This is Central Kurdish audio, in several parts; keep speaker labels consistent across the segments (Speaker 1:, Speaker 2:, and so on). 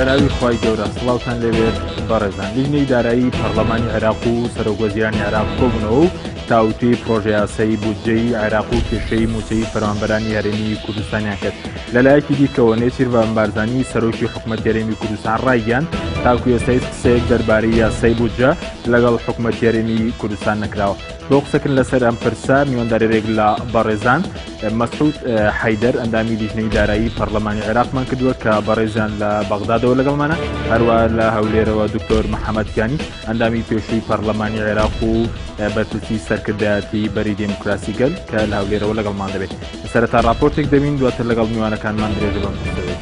Speaker 1: بەناوی خوای گەورە سڵاوتان لەوێت بەڕێزان لیژنەی دارایی پەرلەمانی عێراق و سەرۆکوەزیرانی عێراق کۆبوونەوە و تاوتوی پرۆژە یاسایی بودجەی عێراق و کێشەی موچەی فەرمانبەرانی هەرێمی کوردستانیان کرد. لەلایەکی دیکەوە نێچیروان بارزانی سەرۆکی حکوومەتی هەرێمی کوردستان ڕایگەیاند تاکو ئێستا قسەیەک دەربارەی یاسای بودجە لەگەڵ حکوومەتی هەرێمی کوردستان نەکراوە. بۆ قسەکردن لەسەر ئەم پرسە میواندارێک لە بەڕێزان مەسعود حەیدەر ئەندامی لیژنەی دارایی پەرلەمانی عێراقمان کردووە کە بەڕێزیان لە بەغدادەوە لەگەڵمانە، هەروە لە هەولێرەوە دکتۆر محەممەد کیانی ئەندامی پێشووی پەرلەمانی عێراق و بەرپرسی سەرکردایەتی بەری دموکراسی گەل کە لە هەولێرەوە لەگەڵمان دەبێت. سەرەتا راپۆرتێک دەبین دواتر لەگەڵ میوانەکانمان درێژە بەم قسەوەی.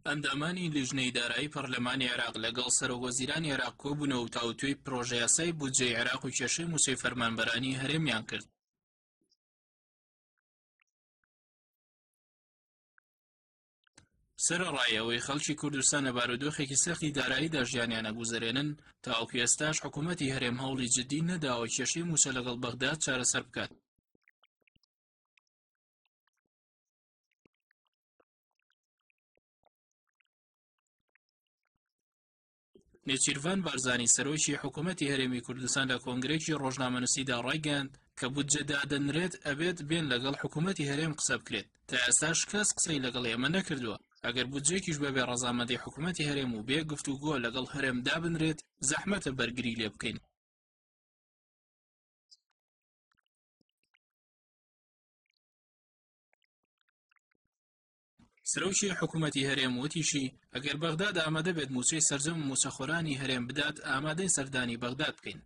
Speaker 2: ئەندامانی لیژنەی دارایی پەرلەمانی عێراق لەگەڵ سەرۆکوەزیرانی عێراق کۆبوونەوە و تاوتوی پرۆژە یاسای بودجەی عێراق و کێشەی موچەی فەرمانبەرانی هەرێمیان کرد. سەرەڕایەوەی خەڵکی کوردستان لە بارودۆخێکی سەختی داراییدا ژیانیان ئەگوزارێنن تاوەکو ئێستاش حکوومەتی هەرێم هەوڵی جددی نەداوە کێشەی موچە لەگەڵ بەغداد چارەسەر بکات. نێچیروان بارزانی سەرۆکی حکوومەتی هەرێمی کوردستان لە کۆنگرێکی ڕۆژنامەنووسیدا ڕایگەیاند کە بودجە دادەنرێت ئەبێت بێن لەگەڵ حکوومەتی هەرێم قسە بکرێت. تا ئێستاش کەس قسەی لەگەڵ ئێمە نەکردووە. ئەگەر بودجێکیش بەبێ ڕەزامەندی حکوومەتی هەرێم و بێ گفتوگۆ لەگەڵ هەرێم دابنرێت زەحمەتە بەرگری لێ بکەین. سەرۆکی حکوومەتی هەرێم وتیشی ئەگەر بەغداد ئامادە بێت موچەی سەرجەم و موچەخۆرانی هەرێم بدات ئامادەی سەردانی بەغداد بکەین.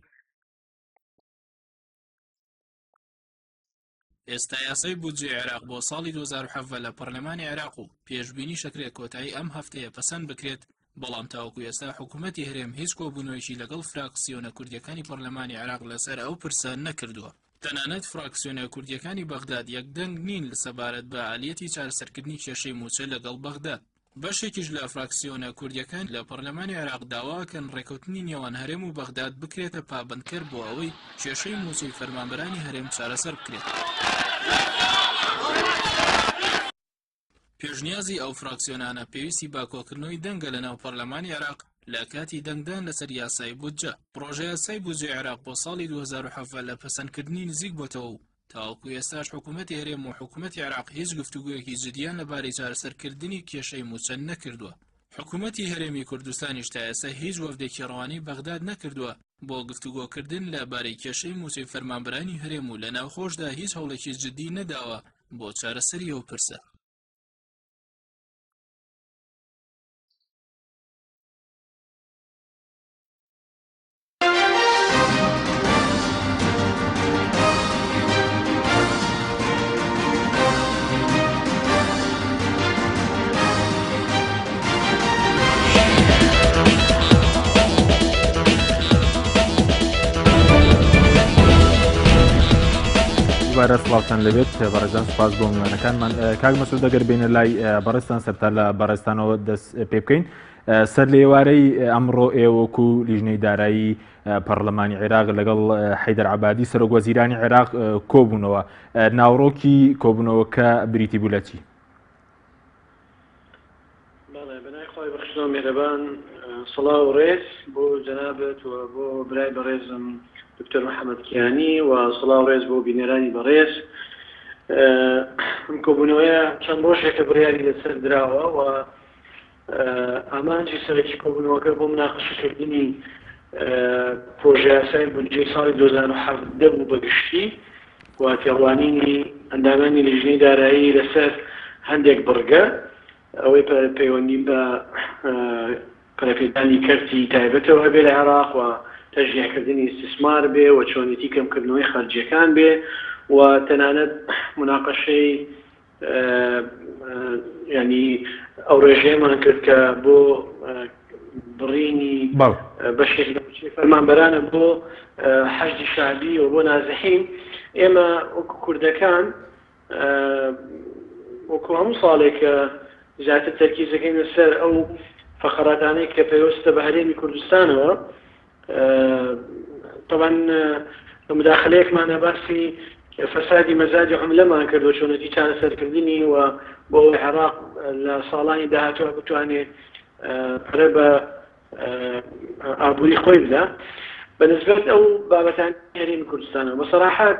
Speaker 2: ئێستا یاسای بودجێی عێراق بۆ ساڵی 2007 لە پەرلەمانی عێراق و پێشبینی شەکرێک کۆتایی ئەم هەفتەیە پەسەند بکرێت، بەڵام تاوەکو ئێستا حکوومەتی هەرێم هیچ کۆبوونەوەیەکی لەگەڵ فراکسیۆنە کوردیەکانی پەرلەمانی عێراق لەسەر ئەو پرسە نەکردووە. تەنانەت فراکسیۆنە کوردیەکانی بەغداد یەکدەنگ نین لەسەبارەت بە ئالیەتی چارەسەرکردنی کێشەی موچە لەگەڵ بەغداد. بەشێکیش لە فراکسیۆنە کوردیەکان لە پەرلەمانی عێراق داواکەن ڕێکەوتنی نێوان هەرێم و بەغداد بکرێتە پابەندکەر بۆ ئەوەی کێشەی موچەی فەرمانبەرانی هەرێم چارەسەر بکرێت. پێشنیازی ئەو فراکسیۆنانە پێویستی باکۆکردنەوەی دەنگە لە ناو پەرلەمانی عێراق لە کاتی دەنگدان لەسەر یاسای بودجە. پرۆژە یاسای بودجەی عێراق بۆ ساڵی 2007 لە پەسەندکردنی نزیک بۆتەوە و تاوەکو ئێستاش حکوومەتی هەرێم و حکوومەتی عێراق هیچ گفتوگویەکی جدیان لەبارەی چارەسەرکردنی کێشەی موچە نەکردووە. حکوومەتی هەرێمی کوردستانیش تا ئێستا هیچ وەفدێکی ڕەوانەی بەغداد نەکردووە بۆ گفتوگۆکردن لەبارەی کێشەی موچەی فەرمانبەرانی هەرێم و لە ناوخۆشدا هیچ هەوڵێکی جدی نەداوە بۆ چارەسەری ئەو پرسە.
Speaker 1: دوبارە سڵاوتان لەبێت بەڕێزان، سوپاس بۆ میوانەکانمان. کاک مەسعود ئەگەر بینە لای بەڕێستان سەرتا لە بەڕێستانەوە دەست پێ بکەین. سەر لە ئێوارەی ئەمڕۆ ئێوەکو لیژنەی دارایی پەرلەمانی عێراق لەگەڵ حەیدەر عەبادی سەرۆکوەزیرانی عێراق کۆبوونەوە، ناوڕۆکی کۆبوونەوەکە بریتی بوو لە چی؟
Speaker 3: بەڵێ بەنای خۆی بەخشنەوە میهرەبان، سڵاو و ڕێز بۆ جەنابەت و بۆ برای بەڕێزم دکتۆر محەممەد کیانی و سڵاو ڕێز بۆ بینەرانی بەڕێز. ئەم کۆبوونەوەیە چەند ڕۆژێکە بڕیاری لەسەر دراوە و ئامانجی سەرەکی کۆبوونەوەکە بۆ مناقەشەکردنی پرۆژە یاسای بودجەی ساڵی 2007 دەبوو بەگشتی و تێڕوانینی ئەندامانی لیژنەی دارایی لەسەر هەندێک بڕگە، ئەوەی پەیوەندی بە پەرەپێدانی کەرتی تایبەتەوە هەبێ لە عێراق و تەشجیعکردنی استثمار بێ و چۆنیتی کەمکردنەوەی خەرجیەکان بێ و تەنانەت مناقەشەی ینی ئەو ڕێژەیەمان کرد کە بۆ بڕینی بەشێک لە موچەی فەرمانبەرانە بۆ حەشدی شعبی و بۆ نازەحین. ئێمە وەکو کوردەکان وەکو هەموو ساڵێک کە زیاتر تەرکیزەکەین لەسەر ئەو فەقەراتانەی کە پێوەستە بە هەرێمی کوردستانەوە، طبعا مداخلەیەکمانە باسی فسادی مەزاجی عملەمان کردو چۆنەتی چارەسەرکردنی و بۆ عێراق لە ساڵانی داهاتوە بتوانێت پرە بە ئابووری خۆی بدە بەنسبەت ئەو بابەتانی هەرێمی کوردستانەوە بەسەراحەت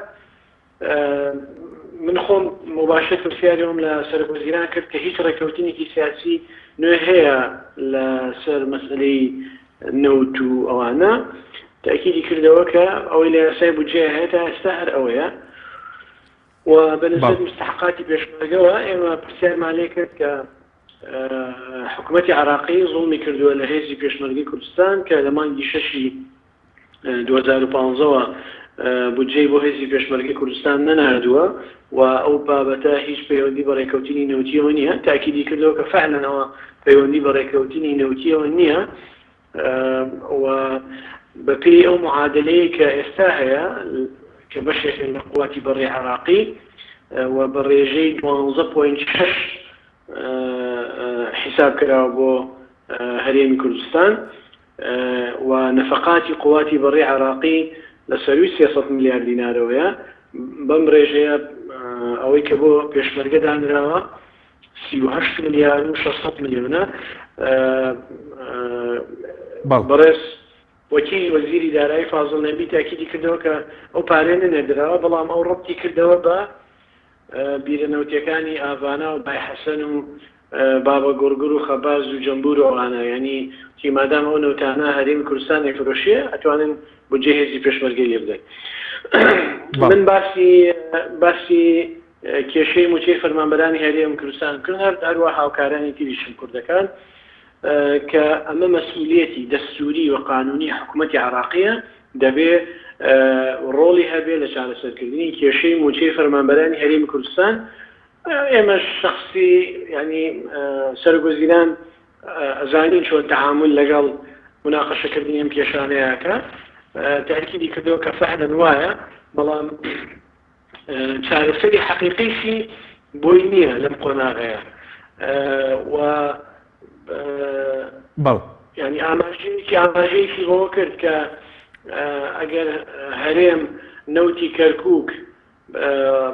Speaker 3: من خۆم مباشر پرسیارەوەم لە سەرۆکوەزیران کرد کە هیچ ڕێکەوتنێکی سیاسی نوێ هەیە لەسەر مەسئلەی نەوت و ئەوانە تاکیدی کردەوە کە ئەوەی لە یاسای بودجێ هەیە تا ئێستا هەر ئەوەیە و بەنسبەت مستحقاتی پێشمەرگەوە ئێمە پرسیارمان لێ کرد کە حکوومەتی عراقی زوڵمی کردووە لە هێزی پێشمەرگەی کوردستان کە لە مانگی 6 2015 بودجەی بۆ هێزی پێشمەرگەی کوردستان نەناردووە و ئەو بابەتە هیچ پەیوەندی بە ڕێکەوتنی نەوتیەوە نییە تاکیدی کردەوە کە فعلەنەوە پەیوەندی بە ڕێکەوتنی نەوتیەوە نییە و بەپێی ئەو معادلەیە کە ئێستا هەیە کە بەشێک لە قوواتی بەڕێ عراقی و بە ڕێژەی 12.6 حساب کراوە بۆ هەرێمی کوردستان و نەفقاتی قوواتی بەڕێ عراقی لە سەروی 300 میلیارد دینارەوەیە بەم ڕێژەیە ئەوەی کە بۆ پێشمەرگە دانراوە 38 میلیارد و 600 میلیۆنە بەڕێز وەکیلی وەزیری دارایی فازڵ نەبی تاکیدی کردەوە کە ئەو پارێ نەنێردراوە بەڵام ئەو ڕەبتی کردەوە بە بیرەنەوتیەکانی ئاڤانە و بای حەسەن و بابە گۆرگر و خەباز و جەمبور و ئەوانە یعنی تیمادام ئەو نەوتانە هەرێمی کوردستان ئەفرۆشیە ئەتوانن بودجێ هێزی پێشمەرگەی لێ بدەین من باسی کێشەی موچەی فەرمانبەرانی هەرێمی کوردستان کردن هەروە هاوکارانی تریشم کوردەکان کە ئەمە مەسئولیەتی دەستوری و قانونی حکوومەتی عراقیە دەبێ ڕۆڵی هەبێ لە چارەسەرکردنی کێشەی موچەی فەرمانبەرانی هەرێمی کوردستان ئێمە شخصی ینی سەرۆکوەزیران ئەزانین چۆن تەعامل لەگەڵ مناقەشەکردنی ئەم کێشانەیەکە تاکیدی کردەوە کە فەعلەن وایە بەڵام چارەسەری حەقیقیشی بۆی نییە لەم قۆناغەیە و ینی ئاماژەیەکی بۆ کرد کە ئەگەر هەرێم نەوتی کەرکووک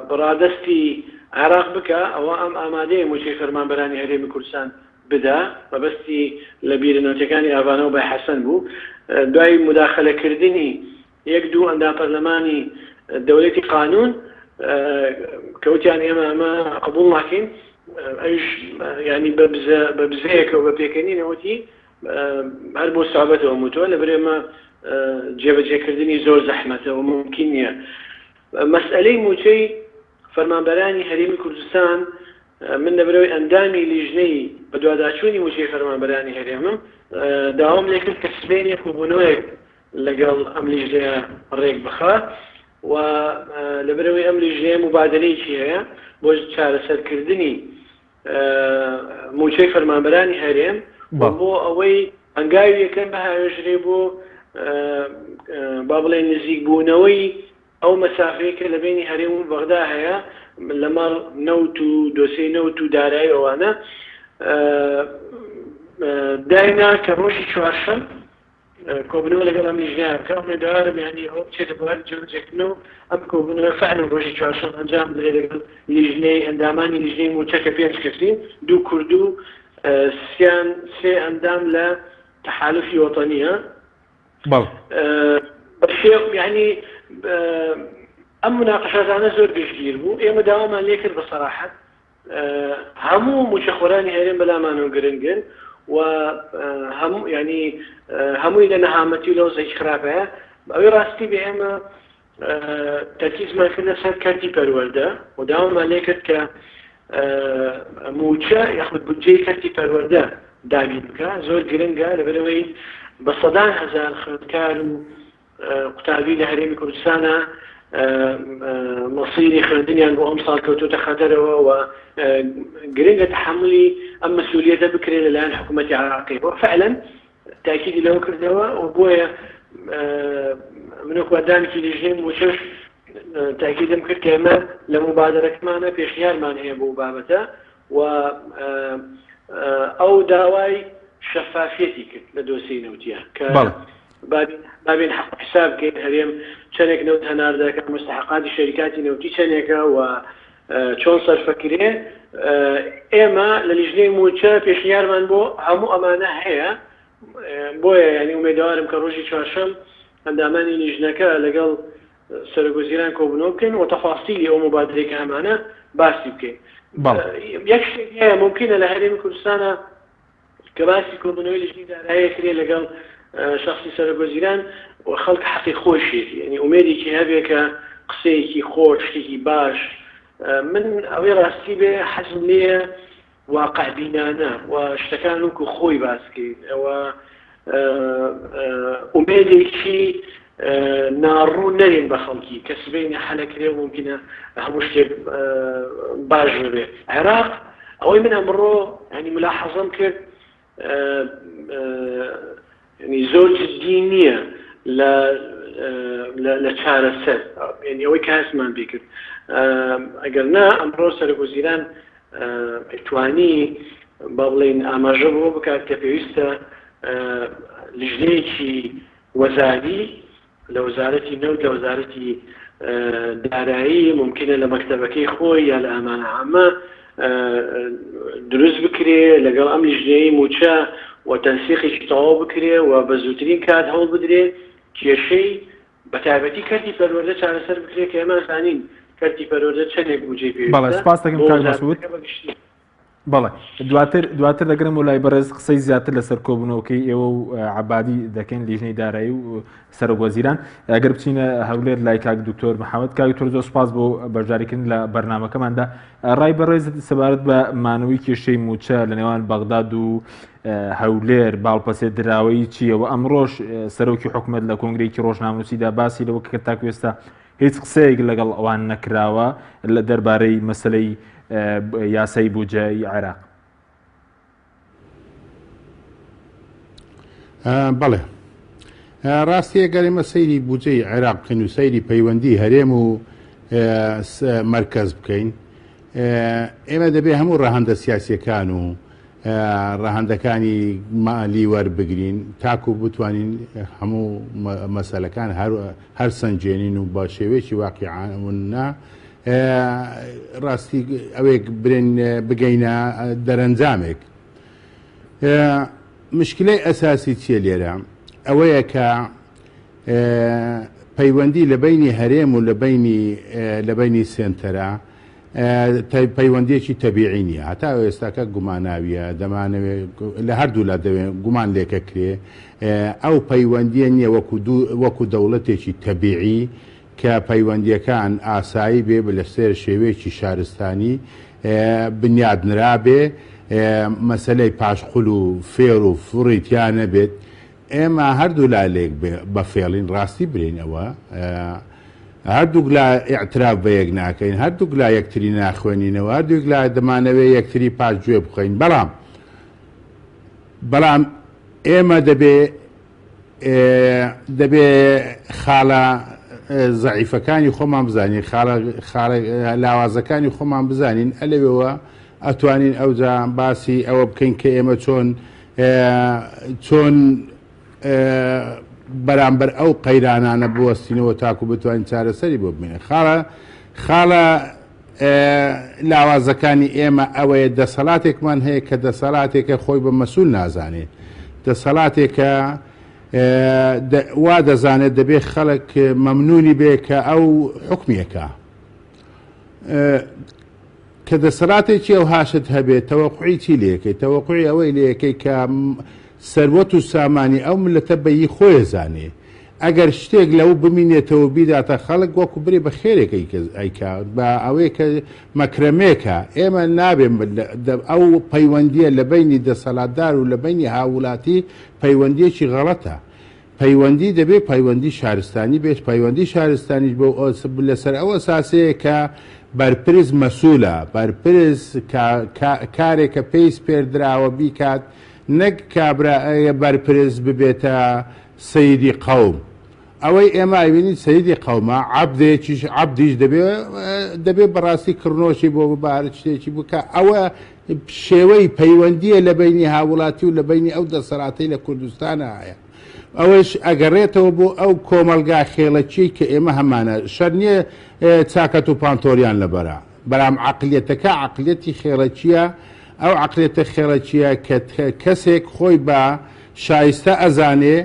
Speaker 3: بڕادەستی عراق بکە ئەوە ئەم ئامادەیە موچەی فەرمانبەرانی هەرێمی کوردستان بدا مەبەستی لە بیرەنەوتیەکانی ئاڤانە و بای حەسەن بوو دوای مداخەلەکردنی یەک دوو ئەندام پەرلەمانی دەوڵەتی قانون کەوتیان ئێمە ئەمە قبوڵ ناکەین ئەوش ینی بە بزەیەکەوە بە پێکەنینەوەتی هەر بۆ سابەتەوە موتووە لە برێمە جێبەجێکردنی زۆر زەحمەتەوە ممکن نییە مەسئلەی موچەی فەرمانبەرانی هەرێمی کوردستان من لەبەرەوەی ئەندامی لیژنەی بە دوواداچوونی موچەی فەرمانبەرانی هەرێمم داوام لێ کرد کە سبەینێک و بوونەوەیەک لەگەڵ ئەم لیژنەیە ڕێک بخات و لەبەرەوەی ئەم لیژنەیە مبادلەیەکی هەیە بۆ چارەسەرکردنی موچەی فەرمانبەرانی هەرێم بۆ ئەوەی هەنگاوی یەکەم بەهاوێژرێ بۆ با بڵێن نزیک بوونەوەی ئەو مەسافەیە کە لە بینی هەرێم و بەغدا هەیە لەمەڕ نەوت و دۆسەی نەوت و دارایی ئەوانە داینا کە ڕۆژی چوارشەم کۆبنەوە لەگەڵ ئەم لیژنەیە بکە ئەمێدەوارم یعنی ئەو بچێتە بۆ جێبەجێکردنەوە ئەم کۆبنەوە فعلەن ڕۆژی چوارشەم ئەنجام بدرێت لەگەڵ لیژنەی ئەندامانی لیژنەی موچە کە 5 کەسین 2 کورد و 3 ئەندام لە تەحالوفی وەتەنیە یعنی ئەم مناقەشەدانە زۆر گشتگیر بوو ئێمە داوامان لێ کرد بەسەراحەت هەموو موچەخۆرانی هەرێم بەلامانەوە گرنگن و هەموو ینی هەمووی لە نەهامەتی و لەوزێک خراپەیە ئەوەی ڕاستی بە ئێمە تەرکیزمان کردە سەر کەرتی پەروەردە و داوامان لێ کرد کە موچە یاخود بودجەی کەرتی پەروەردە دابین بکە زۆر گرنگە لەبەرەوەی بە سەدان هەزار خوێندکار و قوتابی لە هەرێمی کوردستانە مەسیری خوێندنیان بۆ ئەم ساڵ کەوتوتە خەتەرەوە و گرنگە تەحملی ئەم مەسئولیەتە بکرێت لەلایەن حکوومەتی عراقی بۆ فعلا تاکیدی لەوە کردەوە و بۆیە من وەکو ئەندامێکی لیژنەی موچەش تاکیدم کرد کە ئێمە لە مبادرەکەمانە پێشنیارمان هەیە بۆ بابەتە و ئەو داوای شەفافیەتی کرد لە دۆسەی نەوتیە کە بابين حق حساب كين هريم شنك نوت هناردا كمستحقات الشركات نوتي شنك و چۆن سەرفەکرێ ئێمە لە لیژنەی موچە پێشنیارمان بۆ هەموو ئەمانە هەیە بۆیە ینی ئومێدوارم کە ڕۆژی چوارشەم ئەندامانی لیژنەکە لەگەڵ سەرۆکوەزیران کۆبوونەوە بکەین و تەفاسیلی ئەو مبادرەی کە هەمانە باسی بکەین. یەک شتێک هەیە ممکنە لە هەرێمی کوردستانە کە باسی کۆبوونەوەی لیژنەی دارایی کرێ لەگەڵ شخصی سەرۆکوەزیران و خەڵک حەقی خۆشێتی ینی ئومێدێکی هەبێ کە قسەیەکی خۆش شتێکی باش من ئەوەی ڕاستی بێ حەزم لێیە واقع بینانە و شتەکان وەکو خۆی باسکەین ئەوە ئومێدێکی ناڕوو نەرێن بە خەڵکی کە سبەینە حەلەکرێ و ممکنە هەموو شتێک باش بێ. عێراق ئەوەی من ئەمڕۆ ینی ملاحەزەم کرد ینی زۆر جددی نییە لە چارەسەر ینی ئەوەی کە هەستمان پێ کرد ئەگەر نا ئەمڕۆ سەرۆکوەزیران توانی با بڵێن ئاماژە بۆ بکات کە پێویستە لیژنەیەکی وەزاری لە وەزارەتی نەوت لە وەزارەتی دارایی ممکنە لە مەکتەبەکەی خۆی یا لە ئەمانە عامە دروست بکرێ لەگەڵ ئەم لیژنەیەی موچە و تەنسیقێکی تەواو بکرێ و بە زووترین کات هەوڵ بدرێ کێشەی بەتایبەتی کەرتی پەروەردە چارەسەر بکرێ کە ئێمە زانین کەرتی پەروەردە چەندێک بودجێ پێویستە.
Speaker 1: بەڵێ سپاس دەکەم کاک مەسعود. بەڵێ دواتر دەگرم و لای بەڕێز قسەی زیاتر لەسەر کۆبوونەوەکەی ئێوە و عەبادی دەکەین لیژنەی دارایی و سەرۆکوەزیران. ئەگەر بچینە هەولێر لای کاک دکتۆر محەممەد. کاک دکتۆر زۆر سپاس بۆ بەشداریکردن لە بەرنامەکەماندا. ڕای بەڕێزت سەبارەت بە مانەوەی کێشەی موچە لە نێوان بەغداد و هەولێر باڵپەسێ دراوەی چییە و ئەمڕۆژ سەرۆکی حکوومەت لە کۆنگرێکی ڕۆژنامەنووسیدا باسی لەوە کە تاکو ئێستا هیچ قسەیەک لەگەڵ ئەوان نەکراوە لە دەربارەی مەسەلەی یاسای بودجەی عێراق.
Speaker 4: بەڵێ ڕاستی ئەگەر ئێمە سەیری بودجەی عێراق بکەین و سەیری پەیوەندی هەرێم و مەرکەز بکەین ئێمە دەبێ هەموو ڕەهەندە سیاسیەکان و ڕەهەندەکانی مالی وەربگرین تاکو بتوانین هەموو مەسەلەکان هەر سنجێنین و بە شێوەیەکی واقعانە ڕاستی ئەوێک بگەینە دەرەنجامێک. مشکلەی ئەساسی چیە لێرە ئەوەیە کە پەیوەندی لە بینی هەرێم و لە بینی سێنتەرە پەیوەندیەکی تەبیعی نیە هەتا ئێستاکە گوماناویە دەمانەوێت لە هەردوو لا دەوێت گومان لێکە کرێ ئەو پەیوەندیە نییە وەکو دەوڵەتێکی تەبیعی کە پەیوەندیەکان ئاسایی بێ لە سێر شێوەیەکی شارستانی بنیادنرابێ مەسەلەی پاشقول و فێر و فڕیتیانە بێت ئێمە هەردوو لالێک بە فێڵین ڕاستی برینەوە هەردووک لا ئیعتراف بە یەک ناکەین هەردووک لا یەکتری ناخوێنینەوە هەردووک لا دەمانەوێت یەکتری پاش گوێ بخۆین بەڵام ئێمە دەبێ خاڵە زەعیفەکانی خۆمان بزانین لاوازەکانی خۆمان بزانین ئەلەوێەوە ئەتوانین ئەوجا باسی ئەوە بکەین کە ئێمە چۆن بەرامبەر ئەو قەیرانانە بوەستینەوە تاکو بتوانین چارەسەری بۆ ببینێ. خاڵە لاوازەکانی ئێمە ئەوەیە دەسەڵاتێکمان هەیە کە دەسەڵاتێکە خۆی بە مەسوول نازانێت دەسەڵاتێکە وا دەزانێت دەبێت خەڵک مەمنونی بێ کە ئەو حکمیەکە کە دەسەڵاتێکی ئەو هاشت هەبێت تەوەقوعی چی لێکەی تەوەقوعی ئەوەی لێکەی کە سەروەت و سامانی ئەو ملەتە بەیی خۆی زانێ ئەگەر شتێک لەو بمینێتەوە بیداتە خەڵک وەکو بری بە خێرێکی ئەیکا بە ئەوەی کە مەکرەمێکە ئێمە نابێن ئەو پەیوەندیە لە بینی دەسەڵاتدار و لە بینی هاوڵاتی پەیوەندیەکی غەڵەتە پەیوەندی دەبێت پەیوەندی شارستانی بێت پەیوەندی شارستانیش بۆ لەسەر ئەو ئەساسەیە کە بەرپرس مەسوولە بەرپرس کارێکە پێی سپێردراوە بیکات نەک کابراایە بەرپرس ببێتە سەیدی قەوم ئەوەی ئێمە ئەبینین سەیدی قەومە عەبدیش دەبێت بەڕاستی کڕنۆشی بۆ ببارە شتێکی بکە ئەوە شێوەی پەیوەندیە لە بینی هاوڵاتی و لە بینی ئەو دەسەڵاتی لە کوردستانە هەیە ئەوەش ئەگەڕێتەوە بۆ ئەو کۆمەلگا خێڵەکی کە ئێمە هەمانە شەر نییە چاکەت و پانتۆریان لەبەرە بەرام عقلێتەکە عقلێتی خێڵەکیە ئەو عقلێتە خێڵەکیە کە کەسێک خۆی بە شایستە ئەزانێ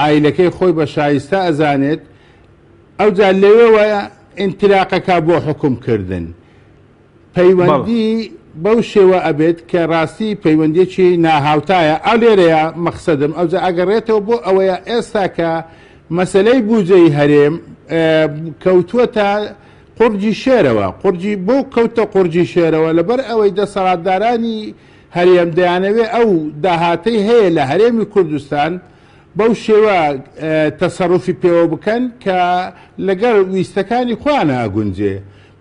Speaker 4: عایلەکەی خۆی بە شایستە ئەزانێت ئەوجا لەوێوە ئینتیلاقەکە بۆ حکومکردن پەیوەندی بەو شێوە ئەبێت کە ڕاستی پەیوەندێکی ناهاوتایە ئەو لێرەیە مەقسەدم ئەوجا ئەگەڕێتەوە بۆ ئەوەیە ئێستا کە مەسلەی بودجەی هەرێم کەوتووەتە قورجی شێرەوە قورجی بۆ کەوتە قورجی شێرەوە لەبەر ئەوەی دەسەڵاتدارانی هەرێم دەیانەوێ ئەو داهاتەی هەیە لە هەرێمی کوردستان بەو شێوە تەسەڕوفی پێوە بکەن کە لەگەڵ ویستەکانی خۆیان ئاگونجێ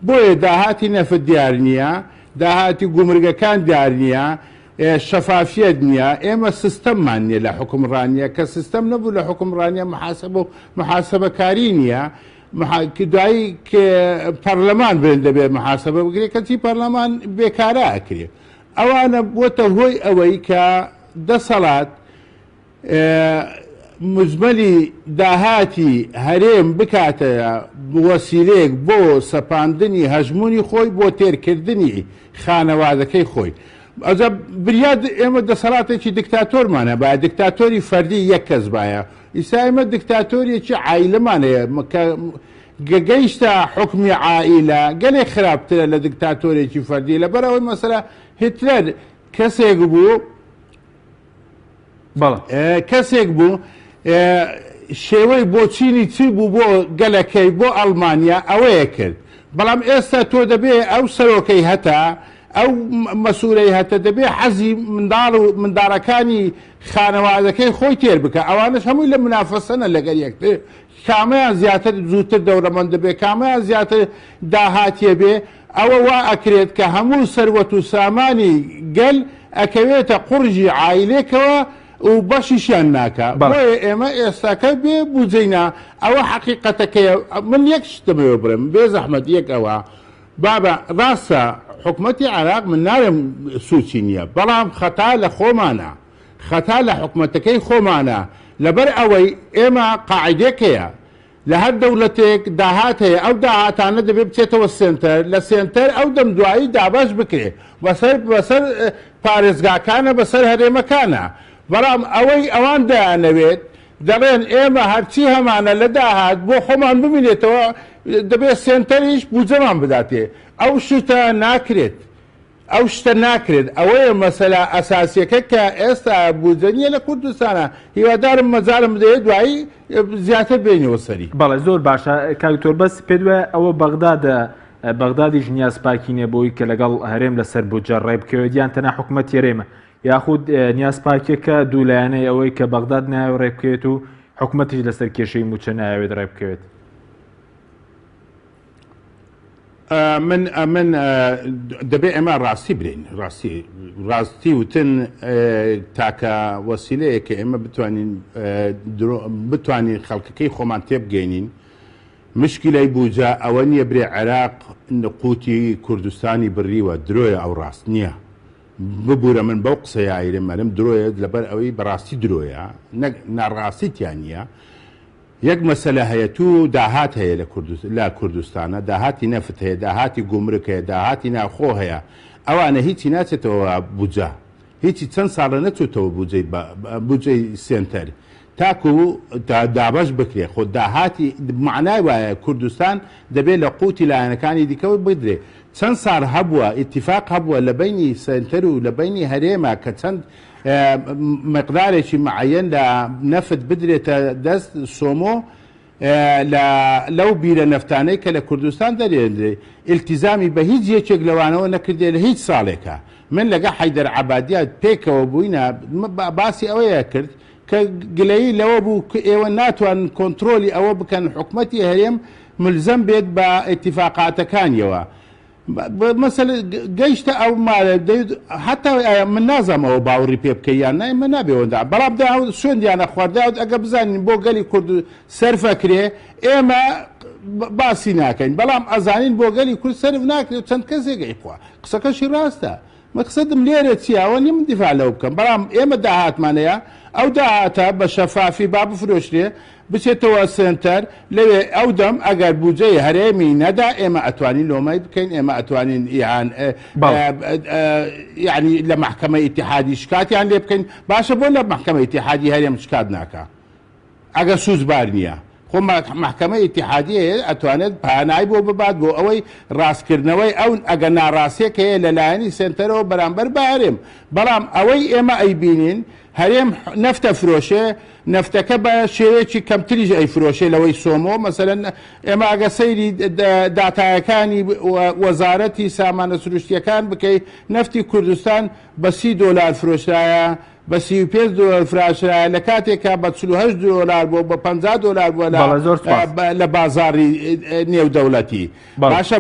Speaker 4: بۆیە داهاتی نەفت دیار نییە داهاتی گومرگەکان دیار نییە شەفافیت نییە ئێمە سیستەممان نییە لە حکومڕانیە کە سیستەم نەبوو لە حکومڕانیە محاسبەکاری نییە دوایی پەرلەمان برن دەبێت محاسبە بگرێت کەچی پەرلەمان بێکارە ئەکرێ ئەوانە بۆتە هۆی ئەوەی کە دەسەڵات مجمەلی داهاتی هەرێم بکاتە وەسیلەیەک بۆ سەپاندنی هەژمونی خۆی بۆ تێرکردنی خانەوادەکەی خۆی ئەجا بریاد ئێمە دەسەڵاتێکی دیکتاتۆرمانە با دیکتاتۆری فەردی یەک کەس باە ئیسا ئێمە دیکتاتۆریەکی عایلەمانەیە گەگەیشتە حکمی عائیلە گەلێک خراپترە لە دیکتاتۆرێکی فەردی لەبەرەوەی مەسەلا هیتلەر کەسێک بوو کەسێک بوو شێوەی بۆچینی چی بوو بۆ گەلەکەی بۆ ئەڵمانیا ئەوەیە کرد بەڵام ئێستا تۆ دەبێ ئەو سەرۆکەی هەتا ئەو مەسوولەی هەتە دەبێ حەزی منداڵ و منداڵەکانی خانەوادەکەی خۆی تێر بکە ئەوانش هەمووی لە منافەسەنە لەگەر یەکتر کامیان زیاتر زووتر دەوڕەمەند دەبێ کامیان زیاتر داهاتیە بێ ئەوە وا ئەکرێت کە هەموو سەروەت و سامانی گەل ئەکەوێتە قورژی عایلێکەوە و بەشیشیان ناکە بۆیە ئێمە ئێستاکە بێ بودجەینا ئەوە حەقیقەتەکەیە من یەک شتمەوە برم بێ زەحمەت یەک ئەوە بابە ڕاستە حکومەتی عێراق من نارم سوچی نییە بەڵام خەتا لە خۆمانە خەتا لە حکومەتەکەی خۆمانە لەبەر ئەوەی ئێمە قاعدێکەیە لە هەر دەوڵەتێک داهات هەیە ئەو داهاتانە دەبێت بچێتەوە سنتەر لە سنتەر ئەو دەم دوایی دابش بکرێ بەسەر پارێزگاکانە بەسەر هەرێمەکانە بەڵام ئەوەی ئەوان دەیانەوێت دەڵێن ئێمە هەرچی هەمانە لە داهات بۆ خۆمان ببینێتەوە دەبێت سنتەریش بودجەمان بداتێ ئەو شتە ناکرێت ئەو شتە ناکرێت ئەوەیە مەسەلا ئەساسیەکە کە ئێستا بودجە نییە لە کوردستانە هیوادارم مەجارم دەیە دوایی زیاتر بێنەوە سەری
Speaker 1: بەڵێ زۆر باشە کاکتۆر بەس پێ دوێ ئەوە بەغدادی ژنیا سپاکینێ بۆی کە لەگەڵ هەرێم لەسەر بودجە ڕێ بکەوێت یان تەنها حکومەت یێرێمە یاخود نیازپاکێکە دوولایەنەی ئەوەی کە بەغداد نایە ڕێ بکەوێت و حکومەتیش لەسەر کێشەی موچە نایەوێت ڕێ بکەوێت
Speaker 4: من دەبێ ئێمە ڕاستی برین ڕاستی وتن تاکە وەسیلەیە کە ئێمە بتوانین خەڵکەکەی خۆمان تێبگەینین مشکلەی بوجە ئەوە نییە برێ عێراق قوتی کوردستانی بڕیوە درۆیە ئەو ڕاست نییە ببوورە من بەو قسەی ئایرمەرم درۆیە لەبەر ئەوەی بەڕاستی درۆیە ناڕاستیتیان نییە یەک مەسەلە هەیە تو داهات هەیە لە کوردستانە داهاتی نەفت هەیە داهاتی گومرک هەیە داهاتی ناخۆ هەیە ئەوانە هیچی ناچێتەوە بودجە هیچی چەند ساڵە نەچێتەوە بودجەی سێنتەر تاکو دابش بکرێ خۆ داهاتی معنای وایە کوردستان دەبێت لە قوتی لایەنەکانی دیکەوە بدرێ چەند ساڵ هەبووە ئیتیفاق هەبووە لە بینی سنتەر و لە بینی هەرێمە کە چەند مقدارێکی معەن لە نەفت بدرێتە دەست سۆمۆ لەو بیرە نەفتانەی کە لە کوردستان دەرێنرێ ئیلتیزامی بە هیچ یەکێک لەوانەوە نەکردێ لە هیچ ساڵێکە من لەگە حەیدەر عەبادیات پێکەوە بووینە باسی ئەوەیە کرد کە گلەیی لەوە بوو کە ئێوە ناتوان کۆنتترۆلی ئەوە بکەن حکومەتی هەرێم ملزەم بێت بە ئیتیفاقاتەکانیەوە مەسەلە گەیشتە ئەو ماڵە حتا من نازانمەوە باوەڕی پێ بکەیان نای من نابێەوەدا بەڵام سوێندیانە خوارداوت ئەگە بزانین بۆ گەلی کورد سەرفەکرێ ئێمە باسی ناکەین بەڵام ئەزانین بۆ گەلی کورد سەرف ناکرێت چەند کەسێک خوا قسەکەشی ڕاستە مەقسەدم لێرە چیاوە نی من دیفاع لەو بکەم بەڵام ئێمە داهاتمانەیە ئەو داهاتە بە شەفافی با بفرۆشرێ بچێتەوە سنتەر لەوێ ئەو دەم ئەگەر بودجەی هەرێمی نەدا ئێمە ئەتوانین لۆمای بکەین ئێمە ئەتوانین یعنی لە محکەمە ئیتیحادی شکاتیان لێ بکەین باشە بۆ لە محکەمە ئیتیحادی هەرێم شکات ناکە ئەگەر سوزبار نییە خۆ محکەمە ئیتیحادی هەیە ئەتوانێت پانای بۆ ببات بۆ ئەوەی ڕاستکردنەوەی ئەو ئەگەر ناڕاستیەک هەیە لەلایەنی سنتەرەوە بەرامبەر بە هەرێم بەڵام ئەوەی ئێمە ئەیبینین هەرێم نەفتە فرۆشێ نەفتەکە بە شێوەیەکی کەمتریش ئەیفرۆشێ لەوەی سۆمۆ مەسەلەن ئێمە ئەگە سەیری داتایەکانی وەزارەتی سامانە سروشتیەکان بکەی نەفتی کوردستان بە $30 فرۆشرایە بە $35 فرۆشرایە لە کاتێکا بە $48 بۆ بە $50 بۆ لە بازاری نێودەوڵەتی باشە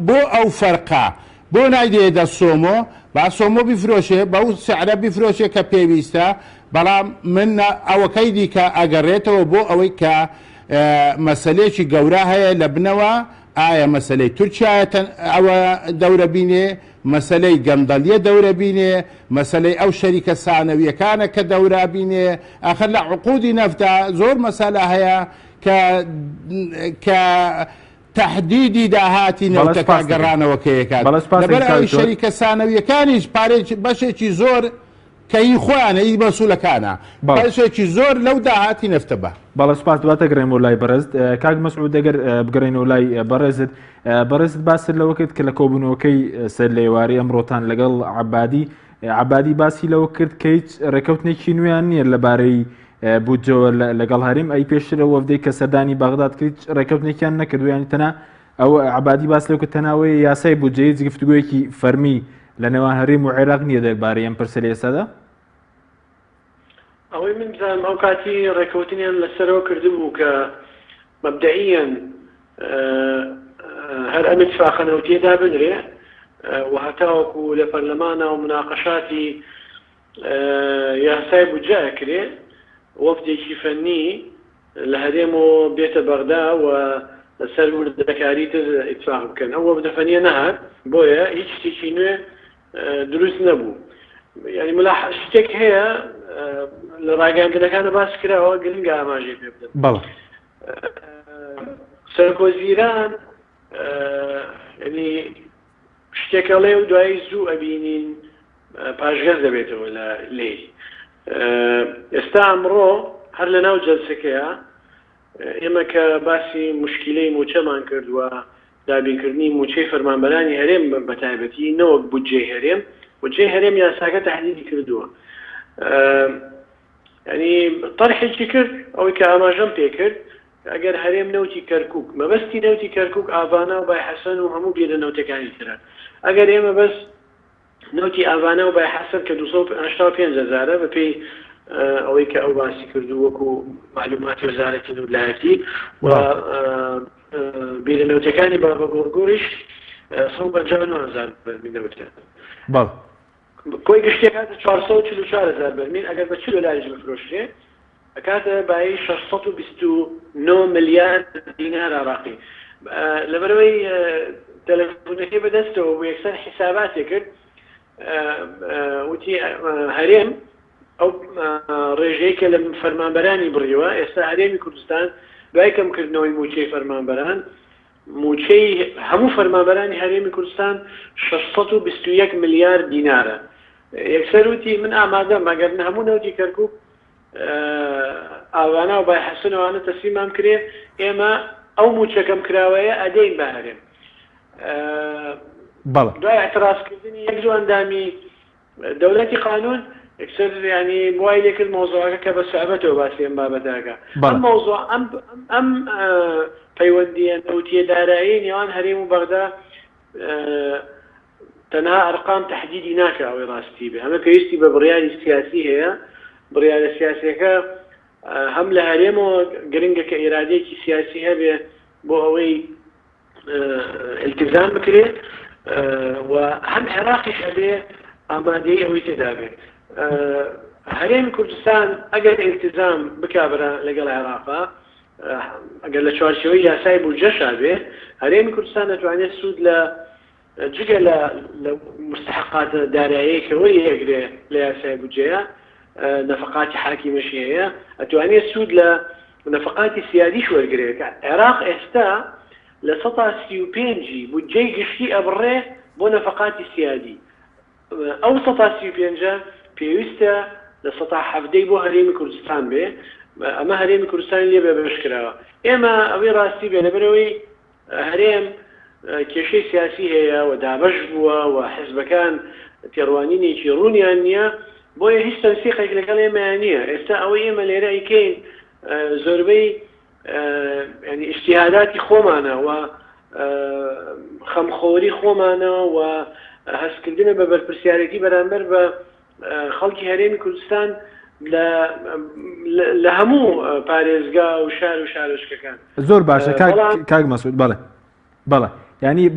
Speaker 4: بۆ ئەو فەرقا بۆ نایدێدە سۆمۆ با سۆمۆ بیفرۆشێ بەو سعرە بیفرۆشێ کە پێویستە بەڵام من ئەوەکەی دیکە ئەگەڕێتەوە بۆ ئەوەی کە مەسەلێکی گەورە هەیە لە بنەوە ئایا مەسەلەی تورکیایەتەن ئەوە دەورە بینێ مەسەلەی گەندەڵیە دەورە بینێ مەسەلەی ئەو شەریکە سانەویەکانە کە دەورا بینێ ئاخر لە عقودی نەفتا زۆر مەسەلە هەیە کە تحدیدی داهاتی نەوتەکە گەڕانەوەکەیەکات لەبەر ئەوەی شەریکە سانەویەکانیش بەشێکی زۆر کەی خۆیانە هی بەسوولەکانە بەشێکی زۆر لەو داهاتی نەفتە بە
Speaker 1: بەڵە سوپاس دواتە گرێم و لای بەرزت کاک مەسعود دەگەر بگەڕێنەوە لای بەڕێزت باست لەوە کرد کە لە کۆبوونەوەکەی سەر لە ئێوارەی ئەمڕۆتان لەگەڵ عەبادی باسی لەوە کرد کە هیچ ڕێکەوتنێکی نوێیان نییە لەبارەی بودجەوە لەگەڵ هەرێم ئەی پێشترە وەفدەی کە سەردانی بەغداد کرد ڕێکەوتنێکیان نەکردویانی تەنها ئەو عەبادی باس لەو کە تەناوەیە یاسای بودجەی گفتوگویەکی فەرمی لە نێوان هەرێم و عێراق نییە دەربارەی ئەم پرسە لە ئێستادا
Speaker 3: ئەوەی من بزانم ئەو کاتی ڕێکەوتنیان لەسەرەوە کردبوو کە مەبدەئیەن هەر ئەم اتفاقەنەوە تێدا بنرێ و هەتاوەکو لە پەرلەمانە و مناقەشاتی یاسای بودجە ئەکرێ وەفدێکی فەنی لە هەرێمەوە بێتە بەغدا و لەسەر وردەکاری تر اتفاق بکەن ئەو وەفدە فەنیە نەهات بۆیە هیچ شتێکی نوێ دروست نەبوو یعنی شتێک هەیە لە ڕاگەاندنەکانە باس کراوە گرنگە ئاماژەی پێ بدەن سەرکۆزیران ینی شتێکەڵێ و دوایی زوو ئەبینین پاشگەز دەبێتەوە لە لێ ئێستا ئەمڕۆ هەر لە ناو جەلسەکەیە ئێمە کە باسی مشکلەی موچەمان کردووە دابینکردنی موچەی فەرمانبەرانی هەرێم بەتایبەتی نەوەک بودجەی هەرێم بودجەی هەرێم یاساکە تەحدیدی کردووە ینی طرحێکی کرد ئەوەی کە ئاماژەم پێ کرد ئەگەر هەرێم نەوتی کەرکووک مەبەستی نەوتی کەرکووک ئاڤانە و بای حەسەن و هەموو بێ لە نەوتەکانی ترە ئەگەر ئێمە بەس نەوتی ئاڤانە و بای حەسەن کە 285,000 بە پێی ئەوەی کە ئەو باسی کردو وەکو معلوماتی وەزارەتی ویلایەتی و بێ لە نەوتەکانی بابە گۆڕگۆڕیش 159,000 بەرمیل دەوتێت کۆی گشتێک کاتە 444,000 بەرمیل ئەگەر بە $40 بفرۆشرێ ئەکاتە بای 629 ملیار دینار عراقی لەبەرەوەی تەلەفۆنەکەی بەدەستەوە بۆ یەکسەر حیساباتێ کرد وتی هەرێم ئەو ڕێژەیە کە لە فەرمانبەرانی بڕیوە ئێستا هەرێمی کوردستان دوای کەمکردنەوەی موچەی فەرمانبەران موچەی هەموو فەرمانبەرانی هەرێمی کوردستان 621 ملیار دینارە یەکسەر وتی من ئامادەم ئەگەر هەموو نەوتی کەرکووک ئاوانە و بای حەسەنەوانە تەسلیمان کرێ ئێمە ئەو موچەکەم کراوەیە ئەدەین بە هەرێم دوای اعتراضکردنی یەک زۆ ئەندامی دەوڵەتی قانون یەکسەر ینی بوای لێ کرد مۆزوعەکە کە بە سەعبەتەوە باسی ئەم بابەتەکە ئەم مۆزوع ئەم پەیوەندیە نەوتیە دارایی نێوان هەرێم و بەغدا تەنها ئەرقام تەحدیدی ناکە ئەوەی ڕاستی بێ ئەمە پێویستی بە بڕیاری سیاسی هەیە بڕیارە سیاسیەکە هەم لە هەرێمەوە گرنگە کە ئێرادەیەکی سیاسی هەبێ بۆ ئەوەی التزام بکرێت و هەم عێراقیش هەبێ ئامادەی ئەوەی تێدا بێت هەرێمی کوردستان ئەگەر التزام بکابرا لەگەڵ عێراقا ئەگەر لە چوارچێوەی یاسای بودجەشا بێ هەرێمی کوردستان دەتوانێت سوود لە جگە لە مستحقات داراییەکەوەی هەیەگرێ لە یاسای بودجەیە نفقاتی حاکیمەشی هەیە ئەتوانێت سوود لە نفقاتی سیادیش وەرگێت. عێراق ئێستا لە 135 بودجەی گشتی ئەبڕێ بۆ نفقاتی سیادی. ئەو 135 پێویستە لە 170 بۆ هەرێمی کوردستان بێ، ئەمە هەرێمی کوردستان لێ بەبەشکراوە. ئێمە ئەوەی ڕاستی بێ لەبەرەوەی هەرێم کێشەی سیاسی هەیە و دابەش بووە و حزبەکان تێڕوانینێکی ڕوونیان نییە، بۆیە هیچ تەنسیقێک لەگەڵ ئێمەیان نییە. ئێستا ئەوەی ئێمە لێرە ئەیکەین زۆربەی ینی ئیجتیهاداتی خۆمانە و خەمخۆری خۆمانە و هەستکردنە بە بەرپرسیارەتی بەرامبەر بە خەڵکی هەرێمی کوردستان لە هەموو پارێزگا و شار و شارۆچکەکان.
Speaker 1: زۆر باشە کاک مەسعود. بەڵێ ینی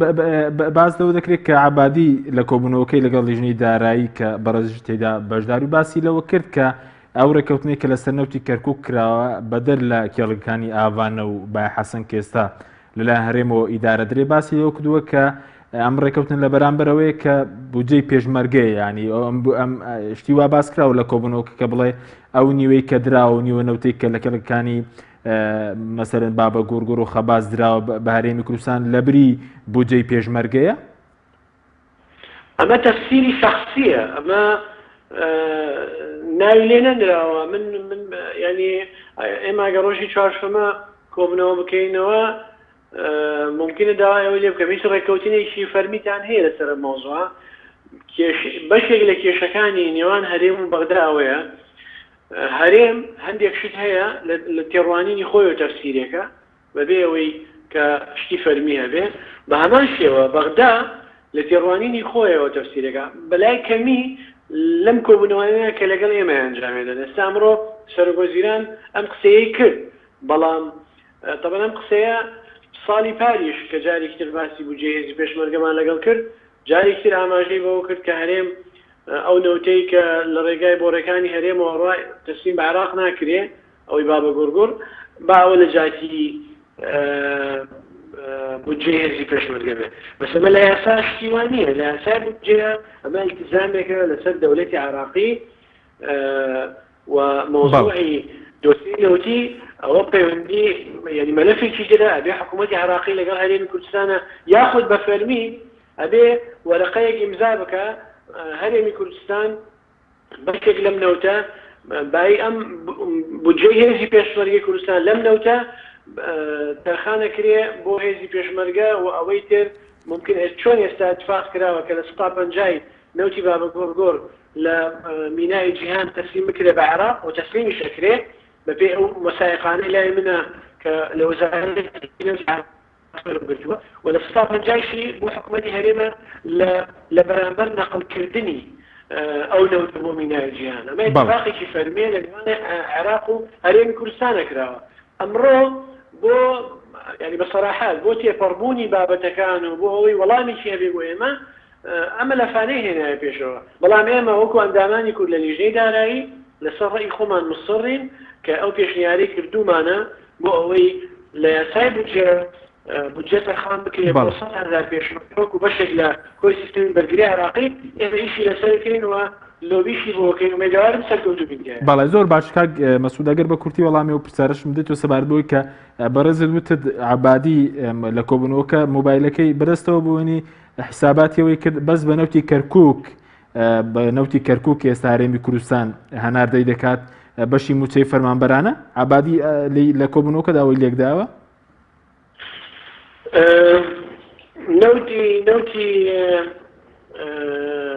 Speaker 1: باز لەوە دەکرێت کە عەبادی لە کۆبوونەوەکەی لەگەڵ لیژنەی دارایی کە بەڕێزش تێدا بەشدار و باسی لەوە کرد کە ئەو ڕێکەوتنەی کە لەسەر نەوتی کەرکووک کراوە بەدەر لە کێڵەکانی ئاوانە و بای حەسەن کێستا لەلایەن هەرێمەوە ئیدارە درێ باسی لەوە کردووە کە ئەم ڕێکەوتن لە بەرامبەرەوەی کە بودجەی پێشمەرگەیە، ینی ئەم شتی وا باس کراوە لە کۆبوونەوەکە کە بڵێ ئەو نیوەی کە دراوە و نیوە نەوتەی کە لە کێڵەکانی مەسەرەن بابە گورگور و خەباز دراوە بە هەرێمی کوردستان لەبری بودجەی پێشمەرگەیە.
Speaker 3: ئەمە تەفسیری شەخسیە، ئەمە ناوی لێ نەدراوە. من ینی ئێمە ئەگەر ڕۆژی چوارشەمە کۆبوونەوە بکەینەوە ممکنە داوای ئەوەی لێ بکەم. هیچ ڕێکەوتنێکی فەرمیتان هەیە لەسەر مۆزوعە. بەشێک لە کێشەکانی نێوان هەرێم و بەغداوەیە. هەرێم هەندێک شت هەیە لە تێڕوانینی خۆی و تەفسیرێکە بەبێ ئەوەی کە شتی فەرمی هەبێ، بە هەمان شێوە بەغدا لە تێڕوانینی خۆیەوە تەفسیرەکە بەلای کەمی لەم کۆبوونەوەیە کە لەگەڵ ئێمە ئەنجامێدەن. ئێستا ئەمڕۆ سەرۆکوەزیران ئەم قسەیەی کرد، بەڵام تەبەن ئەم قسەیە ساڵی پاریش کە جارێکتر باسی بودجەی هێزی پێشمەرگەمان لەگەڵ کرد، جارێکتر ئاماژەی بەوە کرد کە هەرێم ئەو نەوتەی کە لە ڕێگای بۆڕەکانی هەرێمەوە ڕای تەسلیم بە عێراق ناکرێ، ئەوەی بابە گورگور باوە لە جاتی بودجەی هێزی پێشمەرگە بێت. بەس ئەمە لە یاسا شتیوان نییە، لە یاسای بودجە ئەمە ئیلتزامێکە لەسەر دەوڵەتی عێراقی و مۆزوعی دۆسیی نەوتی ئەوە پەیوەندی ینی مەلەفێکی جدا ئەبێ حکوومەتی عێراقی لەگەڵ هەرێمی کوردستانە یاخود بە فەرمی ئەبێ وەرەقەیەک ئیمزا بکە هەرێمی کوردستان بەشێک لەم نەوتە بای ئەم بودجەی هێزی پێشمەرگەی کوردستان لەم نەوتە تەرخانەکرێ بۆ هێزی پێشمەرگە و ئەوەی تر ممکن چۆن ئێستا اتفاق کراوە کە لە 150 نەوتی بابە گۆرگۆر لە مینای جیهان تەسلیم بکرێ بە عێراق و تەسلیمی شەکرێ بەپێ ئەو وەسایقانەی لای منە کە لە وەزارەتی و لە 150 بۆ حکوومەتی هەرێمە لە بەرامبەر نەقڵکردنی ئەو نەوت بۆ مینای جیهان. ئەمە اتفاقێکی فەرمیە لە نێوان عێراق و هەرێمی کوردستان نەکراوە. ئەمڕۆ بۆ ینی بەسەراحەت بۆ تێپەڕبوونی بابەتەکان و بۆ ئەوەی وەڵامێکی هەبێ بۆ ئێمە ئەمە لە فانەی هێنایە پێشەوە. بەڵام ئێمە وەکو ئەندامانی کورد لە لیژنەی دارایی لەسەر ڕێی خۆمان مصڕین کە ئەو پێشنیاری کردومانە بۆ ئەوەی لە یاسای بودجە تەرخان بکرێت بۆ 100,000 پێشمەرگە و بەشێک لە کۆی سیستەمی بەرگری عێراقی ئێمە ئیشی لەسەرکەینەوە لۆبیشی بۆکەین و مێداوارم سەرکەوتوو بینگایە.
Speaker 1: بەڵێ زۆر باش کاک مەسعود، ئەگەر بە کورتی وەڵامی و پرسیارەشم بدەیتەوە سەبارەت بەوەی کە بەڕێزت وتت عەبادی لە کۆبوونەوەکە مۆبایلەکەی بەدەستەوە بوونی حساباتیەوەی کرد بەس بە نەوتی کەرکووک بە نەوتی کەرکووک ئێستا هەرێمی کوردستان هەناردەی دەکات بەشی موچەی فەرمانبەرانە. عەبادی لە کۆبوونەوەکەدا ئەوەی لێکداوە؟
Speaker 3: نەوتی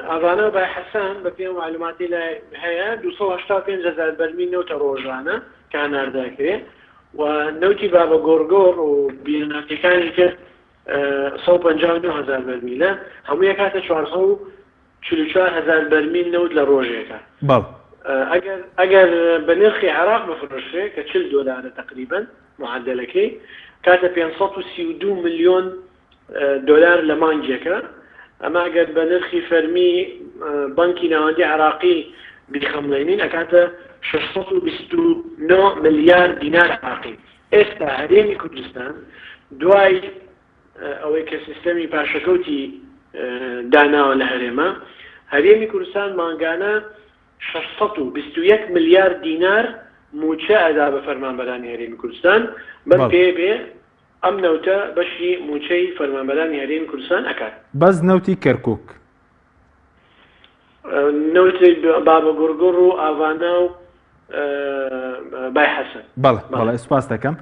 Speaker 3: ئاوانە بای حەسان بە پێم معلوماتی لای هەیە 285,000 بەرمیل نەوتە ڕۆژانە کە هەنارداکرێ و نەوتی بابە گۆرگۆر و بیرناوتەکانی کرد 159,000 بەرمیلە، هەموویە کاتە 444,000 بەرمیل نەوت لە ڕۆژێکە. ئەگەر بە نرخی عێراق بفرۆشێ کە $40 تقریبا معدلەکەی کاتە 532 ملیۆن دلار لە مانگێکە. ئەمە ئەگەر بە نرخی فەرمی بانکی ناوەندی عێراقی بیخەمڵێنین ئەکاتە 629 ملیار دینار عێراقی. ئێستا هەرێمی کوردستان دوای ئەوەی کە سیستەمی پاشەکەوتی داناوە لە هەرێمە، هەرێمی کوردستان مانگانە 621 ملیار دینار موچە ئەدا بە فەرمانبەرانی هەرێمی کوردستان بەم پێ بێ ئەم نەوتە بەشی موچەی فەرمانبەرانی هەرێمی کوردستان ئەکات.
Speaker 1: بەس نەوتی کەرکووک،
Speaker 3: نەوتی بابە گورگوڕ و ئاڤانە و بای حەسەن.
Speaker 1: بەڵێ سوپاس دەکەم.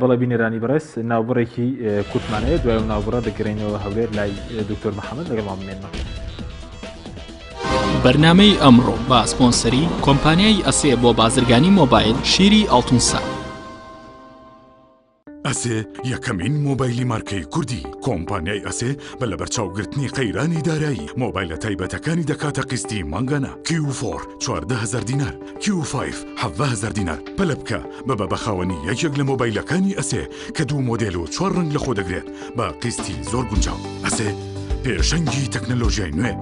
Speaker 1: بەڵێ بینێرانی بەڕێز ناوبڕێکی کورتمانەیە دوای و ناوبڕە دەگەڕێنەوە هەولێر لای دکتۆر محەممەد لەگەڵ بمێنەوە.
Speaker 2: بەرنامەی ئەمڕۆ با سپۆنسەری کۆمپانیای ئەسێ بۆ بازرگانی مۆبایل شیری ئاڵتونسا.
Speaker 5: ئەسێ یەکەمین مۆبایلی مارکەی کوردی. کۆمپانیای ئەسێ بە لە بەرچاوگرتنی قەیرانی دارایی مۆبایلە تایبەتەکانی دەکاتە قستی مانگانە. Q4 14,000 دینار، Q5 17,000 دینار. پەلە بکە ببە بەخاوەنی یەکێک لە مۆبایلەکانی ئەسێ کە 2 مۆدێل و 4 ڕنگ لە خۆ دەگرێت بە قستی زۆر گونجاو. ئەسێ پێشەنگی تەکنەلۆژیای نوێ.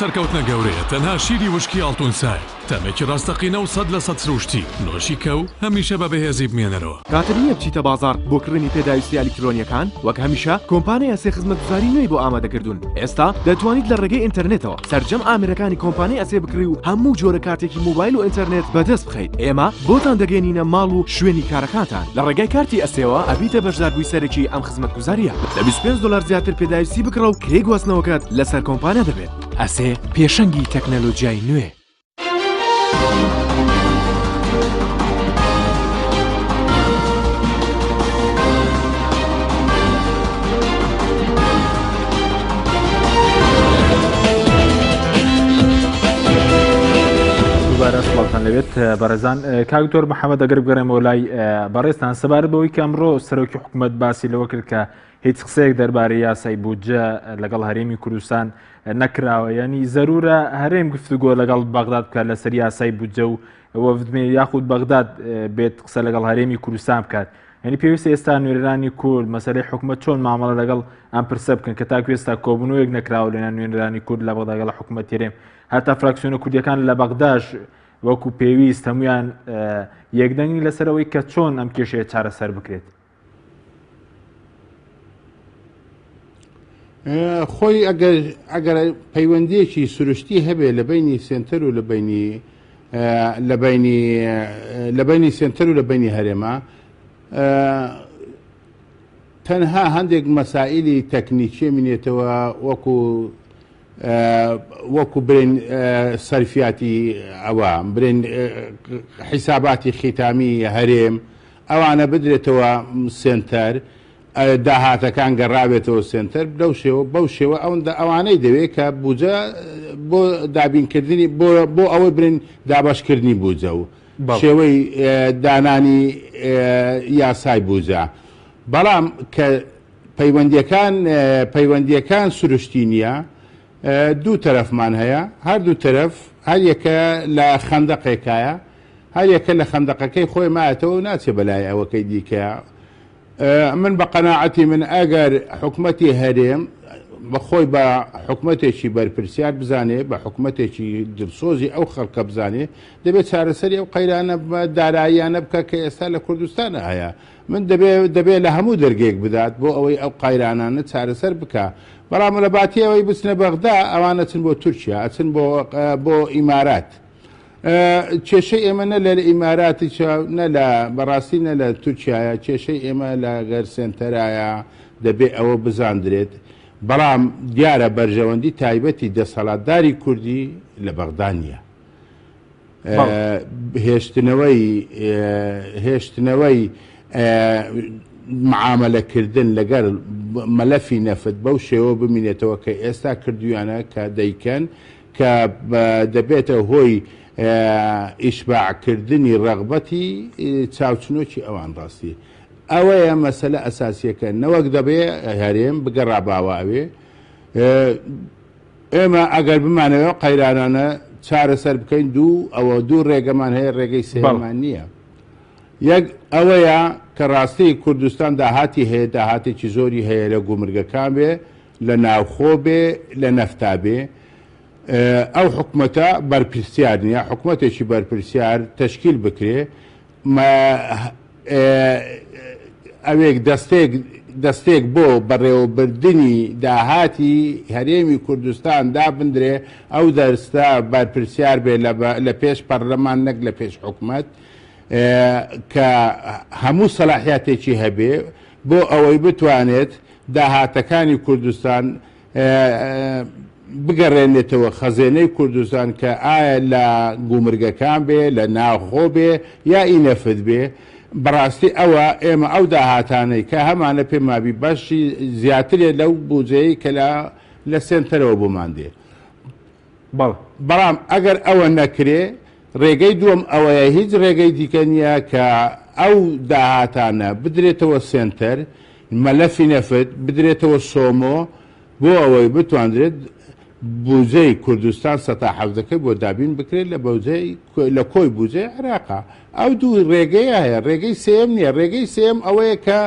Speaker 6: سەرکەوتنە گەورەیە تەنها شیری وشکی ئاڵتونسای تەمێکی ڕاستەقینە و 100% سروشتی نۆشی کەو هەمیشە بە بەهێزی بمێنەرەوە.
Speaker 7: کاتر نییە بچیتە بازار بۆ کڕنی پێداویستی ئەلیکترۆنیەکان وەک هەمیشە کۆمپانیای ئەسێ خزمەتگوزاری نوێی بۆ ئامادەکردوون. ئێستا دەتوانیت لە ڕێگەی ئینتەرنێتەوە سەرجەم ئامرەکانی کۆمپانیای ئەسێ بکڕی و هەموو جۆرە کارتێکی موبایل و ئینتەرنێت بەدەست بخەیت. ئێمە بۆتان دەگەێنینە ماڵ و شوێنی کارەکانتان. لە ڕێگای کارتی ئەسێەوە ئەبیتە بەشداربووی سەرەکی ئەم خزمەتگوزاریە. لە $25 زیاتر پێداویستی بکڕە و کرێ گواستنەوەکەت لەسەر کۆمپانیا دەبێت. ئەسێ پێشەنگی تەکنەلۆژیای نوێ.
Speaker 1: سڵاتان لەوێت بەڕێزان. کاکتۆر محەممەد ئەگەر بگەڕێمەوە لای بەڕێستان سەبارەت بەوەی کە ئەمڕۆ سەرۆکی حکوومەت باسی لەوە کرد کە هیچ قسەیەک دەربارەی یاسای بودجە لەگەڵ هەرێمی کوردستان نەکراوە، ینی زەرورە هەرێم گفتوگۆ لەگەڵ بەغداد بکات لەسەر یاسای بودجە و وەفدمێ یاخود بەغداد بێت قسە لەگەڵ هەرێمی کوردستان بکات. ینی پێویستە ئێستا نوێنەرانی کورد مەسەلەی حکوومەت چۆن مامەڵە لەگەڵ ئەم پرسە بکەن کە تاکو ئێستا کۆبوونەوەیەک نەکراوە لەناو نوێنەرانی کورد لە بەغدا لەگەڵ حکوومەت هەرێم. هەتا فراکسیۆنە کوردیەکان لە بەغداش وەکو پێویست هەمویان یەکدەنگی لەسەرەوەی کە چۆن ئەم کێشەیە چارەسەر بکرێت.
Speaker 4: خۆی ئەگەر پەیوەندیەکی سروشتی هەبێ لە بینی سێنتەر و لە بینی سێنتەر و لە بینی هەرێما تەنها هەندێک مەسائلی تەکنیکی منێتەوە وەکو برێن سەرفیاتی ئەوە برێن حیساباتی ختامی هەرێم ئەوانە بدرێتەوە سێنتەر داهاتەکان گەڕاوێتەوە سێنتەر بەو شێوە ئەوانەی دەوێت کە بودجە بۆ دابینکردنی بۆ ئەوەی برن دابشکردنی بودجە و شێوەی دانانی یاسای بودجە. بەڵام کە پەیوەندیەکان سروشتی نییە، دوو تەرەفمان هەیە، هەردوو تەرەف هەر یەکە لە خەندەقێکایە، هەر یەکە لە خەندەقەکەی خۆی مایەتەوە و ناچێ بەلای ئەوەکەی دیکەیە. من بە قەناعەتی من ئەگەر حکوومەتی هەرێم بەخۆی بە حکوومەتێکی بەرپرسیار بزانێ، بە حکوومەتێکی دڵسۆزی ئەو خەڵکە بزانێ، دەبێت چارەسەری ئەو قەیرانە داراییانە بکە کە ئێستا لە کوردستانە هەیە. من دەبێت لە هەموو دەرگێک بدات بۆ ئەوەی ئەو قەیرانانە چارەسەر بکە. بەڵام لە باتی ئەوەی بچنە بەغدا ئەوانە چن بۆ تورکیا، ئەچن بۆ ئیمارات. کێشەی ئێمە نە لە ئیماراتی نە لە بەڕاستی نە لە تورکایە، کێشەی ئێمە لە گەرسێنتەرایە دەبێت ئەوە بزاندرێت. بەڵام دیارە بەرژەوەندی تایبەتی دەسەڵاتداری کوردی لە بەغدا نیە. هێشتنەوەی معاملەکردن لەگەر مەلەفی نەفت بەو شێوە بمینێتەوە کە ئێستا کردویانە کە دەیکەن کە دەبێتە هۆی ئیشباعکردنی ڕەغبەتی چاوچنۆکی ئەوان ڕاستی ئەوەیە مەسەلە ئەساسیەکە نەوەک دەبێ هەرێم بگەڕاباواوێ ئێمە ئەگەر بمانەوە قەیرانانە چارەسەر بکەین دوو ڕێگەمان هەیە ڕێگەی سێمان نییە یەک ئەوەیە کە ڕاستی کوردستان داهاتی هەیە داهاتێکی زۆری هەیە لە گومرگەکان بێ لە ناوخۆ بێ لە نەفتا بێ ئەو حکومەتە بەرپرسیار نییە حکومەتێکی بەرپرسیار تەشکیل بکرێ ئەوێک دەستێک بۆ بەڕێوەبردننی داهاتی هەرێمی کوردستان دابدرێ ئەو دەرستە بەرپرسیار بێ لە پێش پەرلەمان نەک لە پێش حکومەت کە هەموو سەلاحیاتێکی هەبێ بۆ ئەوەی بتوانێت داهاتەکانی کوردستان بگەڕێنێتەوە خەزێنەی کوردستان کە ئایا لە گومرگەکان بێ لە ناوخۆ بێ یا ئینەفت بێ بەڕاستی ئەوە ئێمە ئەو داهاتانەی کە هەمانە پێمابی بەشی زیاترێ لەو بودجەی کە لە سنتەرەوە بۆمان دێ بەڵام ئەگەر ئەوە نەکرێ ڕێگەی دووەم ئەوەیە هیچ ڕێگەی دیکە نییە کە ئەو داهاتانە بدرێتەوە سنتەر مەلەفی نەفت بدرێتەوە سۆمۆ بۆ ئەوەی بتواندرێت بودجەی کوردستان ١٧٠ بۆ دابین بکرێت لە کۆی بودجەی عێراقا ئەو دوو ڕێگەی هەیە ڕێگەی سێم نییە ڕێگەی سێم ئەوەیە کە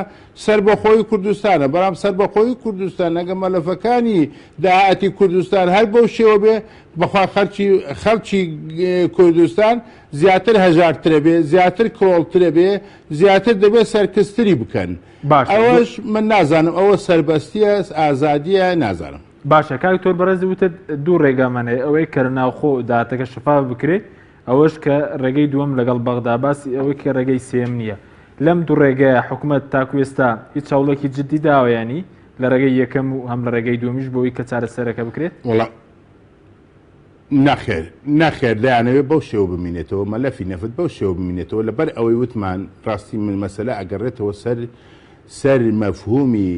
Speaker 4: سربەخۆی کوردستانە بەڵام سربەخۆی کوردستان ئەگە مەلەفەکانی داهاتی کوردستان هەر بەو شێوە بێ بەخوا خەڵکی کوردستان زیاتر هەژارترە بێ زیاتر کۆڵترە بێ زیاتر دەبێت سەرکەستری بکەن ئەوەش من نازانم ئەوە سەربەستیە ئازادیە نازانم
Speaker 1: باشە کاک تۆر بەڕێزی وتت دوو ڕێگامانەیە ئەوەی کە ناوخۆ داهاتەکە شەفاف بکرێت ئەوەش کە ڕێگەی دووەم لەگەڵ بەغدا باسی ئەوەی کە ڕێگەی سێم نییە لەم دوو ڕێگەیە حکوومەت تاکو ئێستا هیچ هەوڵێکی جددی داوایانی لە ڕێگەی یەکەم و هەم لە ڕێگەی دومیش بۆی کە چارەسەرەکە بکرێت
Speaker 4: نەخێر دایانەوێت بەو شێوە بمینێتەوە مەلەفی نەفت بەو شێوە بمینێتەوە لەبەر ئەوەی وتمان ڕاستی من مەسەلە ئەگەڕێتەوە سەر مەفهومی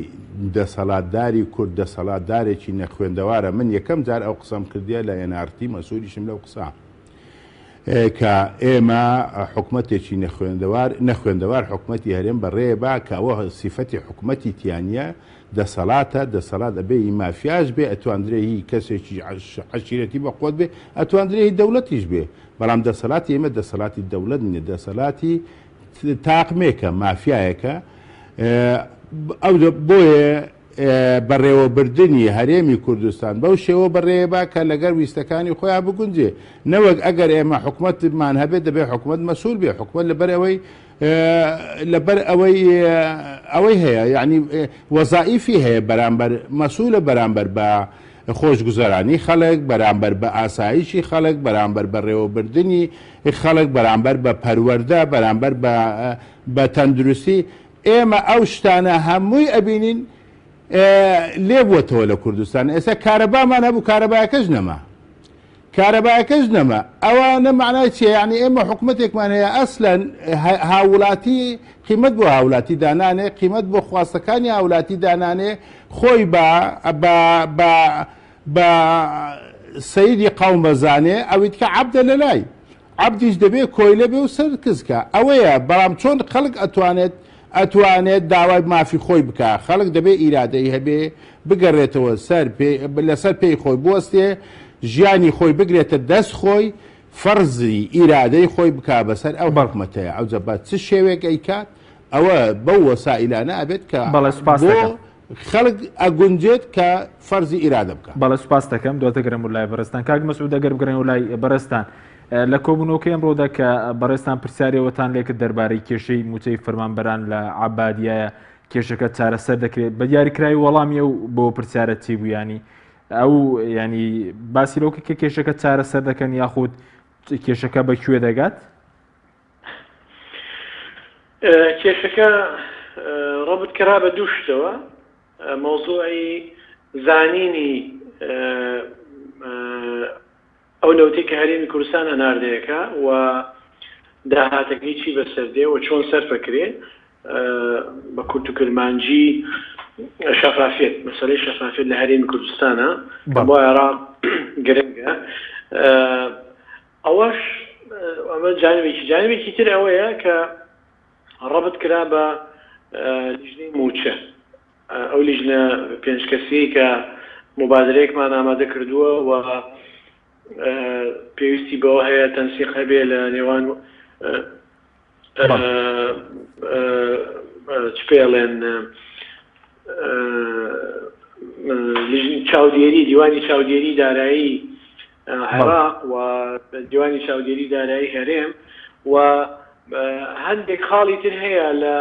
Speaker 4: دەسەڵاتداری کورد دەسەڵاتدارێکی نەخوێندەوارە من یەکەم جار ئەو قسەم کردیە لە NRT مەسوولیشم لەو قسە کە ئێمە حکومەتێکی نەخوێندەوار حکومەتی هەرێم بەڕێ با کە ئەوە سیفەتی حکومەتی تیانە دەسەڵات ئەبێ مافیاش بێ ئەتواندرێ هی کەسێکی عەشیرەتی بەخۆت بێ ئەتواندرێ هی دەوڵەتیش بێ بەڵام دەسەڵاتی ئێمە دەسەڵاتی دەوڵەت نیە دەسەڵاتی تاقمێکە مافیایەکە ئەو بۆیە بەڕێوەبردننی هەرێمی کوردستان بەو شێوە بەڕێبا کە لەگەر ویستەکانی خۆیان بگونجێ نەوەک ئەگەر ئێمە حکومەتمان هەبێت دەبێت حکومەت مەسوول بێ حکومەت لەبەر ئەوەی هەیە یعنی وەزائیفی هەیە بەرامبەر مەسوولە بەرامبەر بە خۆشگوزەرانی خەڵک بەرامبەر بە ئاسایشی خەڵک بەرامبەر بە ڕێوەبردننی خەڵک بەرامبەر بە پەروەردە بەرامبەر بە تەندروستی ئێمە ئەو شتانە هەمووی ئەبینین لێ بووەتەوە لە کوردستان ئێستا کارەبامان هەبوو کارەبایەکەش نەما ئەوانە معنای چیە یعنی ئێمە حکومەتێکمان هەیە ئەسلەن هاوڵاتی قیمەت بۆ هاوڵاتی دانانێ قیمەت بۆ خواستەکانی هاوڵاتی دانانێ خۆی بە سەیری قەومەزانێ ئەویت کە عەبدە لە لای عەبدیش دەبێت کۆیلە بێ و سەرکزکە ئەوەیە بەڵام چۆن خەڵک ئەتوانێت داوای مافی خۆی بکە خەڵک دەبێت ئیرادەی هەبێ بگەڕێتەوە لەسەر پێی خۆی بوەستێ ژیانی خۆی بگرێتە دەست خۆی فەرزی ئیرادەی خۆی بکا بەسەر ئەو حکومەتەیە ئەو جەبات چ شێوێک ئەیکات ئەوە بەو وەسائلانە ئەبێت کە خەڵک ئەگونجێت کە فەرزی ئیرادە بکە
Speaker 1: بەڵێ سوپاس دەکەم دواتەگەرم و لای بەڕستان کاک مەسعود دەگەر بگرین و لای بەڕستان لە کۆبوونەوەکە ئەمڕۆدا کە بەڕێستان پرسیارەوەتان لێکرد دەربارەی کێشەی موچەی فەرمانبەران لە عەبادیایە کێشەکە چارەسەر دەکرێت بە دیاریکراوی وەڵامی ئەو بۆ پرسیارە چی بوو ینی ئەو ینی باسی لەوکە کە کێشەکە چارەسەر دەکەن یاخود کێشەکە بەکوێ دەگات
Speaker 3: کێشەکە ڕەبت کەرا بە دوو شتەوە مەوزوعی زانینی ئەو نەوتی کە هەرێمی کوردستان هەناردەیەەکە و داهاتەکەی چی بەسەردێ و چۆن سەرفەکرێ بە کورت و کرمانجی شەفافێت مەسەلەی شەفافێت لە هەرێمی کوردستانە بۆ عێراق گرنگە ئەوەش ئەمە جانبێکی تر ئەوەیە کە ڕەبت کرا بە لیژنەی موچە ئەو لیژنە پێنج کەسەی کە مبادرەیەکمان ئامادە کردووە و پێویستی بەوە هەیە تەنسیق هەبێ لە نێوان چ پێڵێن چاودێری دیوانی چاودێری دارایی عێراق و دیوانی چاودێری دارایی هەرێم و هەندێک خاڵی تر هەیە لە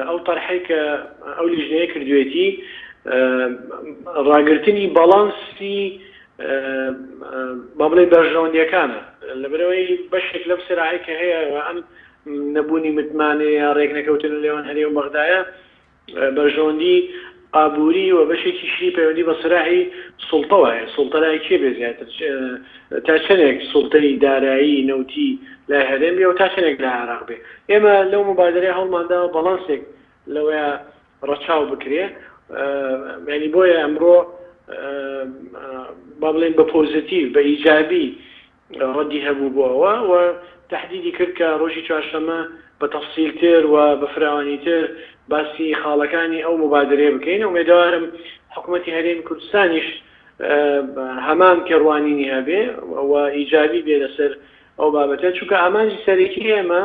Speaker 3: ئەو تەرحەی کە ئەو لیژنەیە کردوێتی ڕاگررتنی بەڵانسی بەڵێ بەرژەوەندیەکانە لەبەرەوەی بەشێک لەم سراعی کە هەیە ئەم نەبوونی متمانێ یا ڕێک نەکەوتن لەوان هەرێ و بەغدایە بەرژەوەندی ئابووری و بەشێکی شی پەیوەندی بە سراحی سوڵتەوە هەیە سوڵتەلای کێ بێ زیاتر تا چەندێک سوڵتەی دارایی نەوتی لای هەرێم بێ و تا چەندێک لە عێراق بێ ئێمە لەو مبادرەی هەڵمانداوە بەڵانسێک لەوەیە ڕەچاو بکرێ ینی بۆیە ئەمڕۆ با بڵێن بە پۆزیتیڤ بە ئیجابی ڕەدی هەبوو بۆەوە و تهدیدی کرد کە ڕۆژی چوارشەممە بە تەفسیلتر و بە فراوانیتر باسی خاڵەکانی ئەو مبادرەیە بکەین و ئومێدوارم حکوومەتی هەرێمی کوردستانیش هەمان کێڕوانینی هەبێ و ئیجابی بێ لەسەر ئەو بابەتە چونکە ئامانجی سەرەکی ئێمە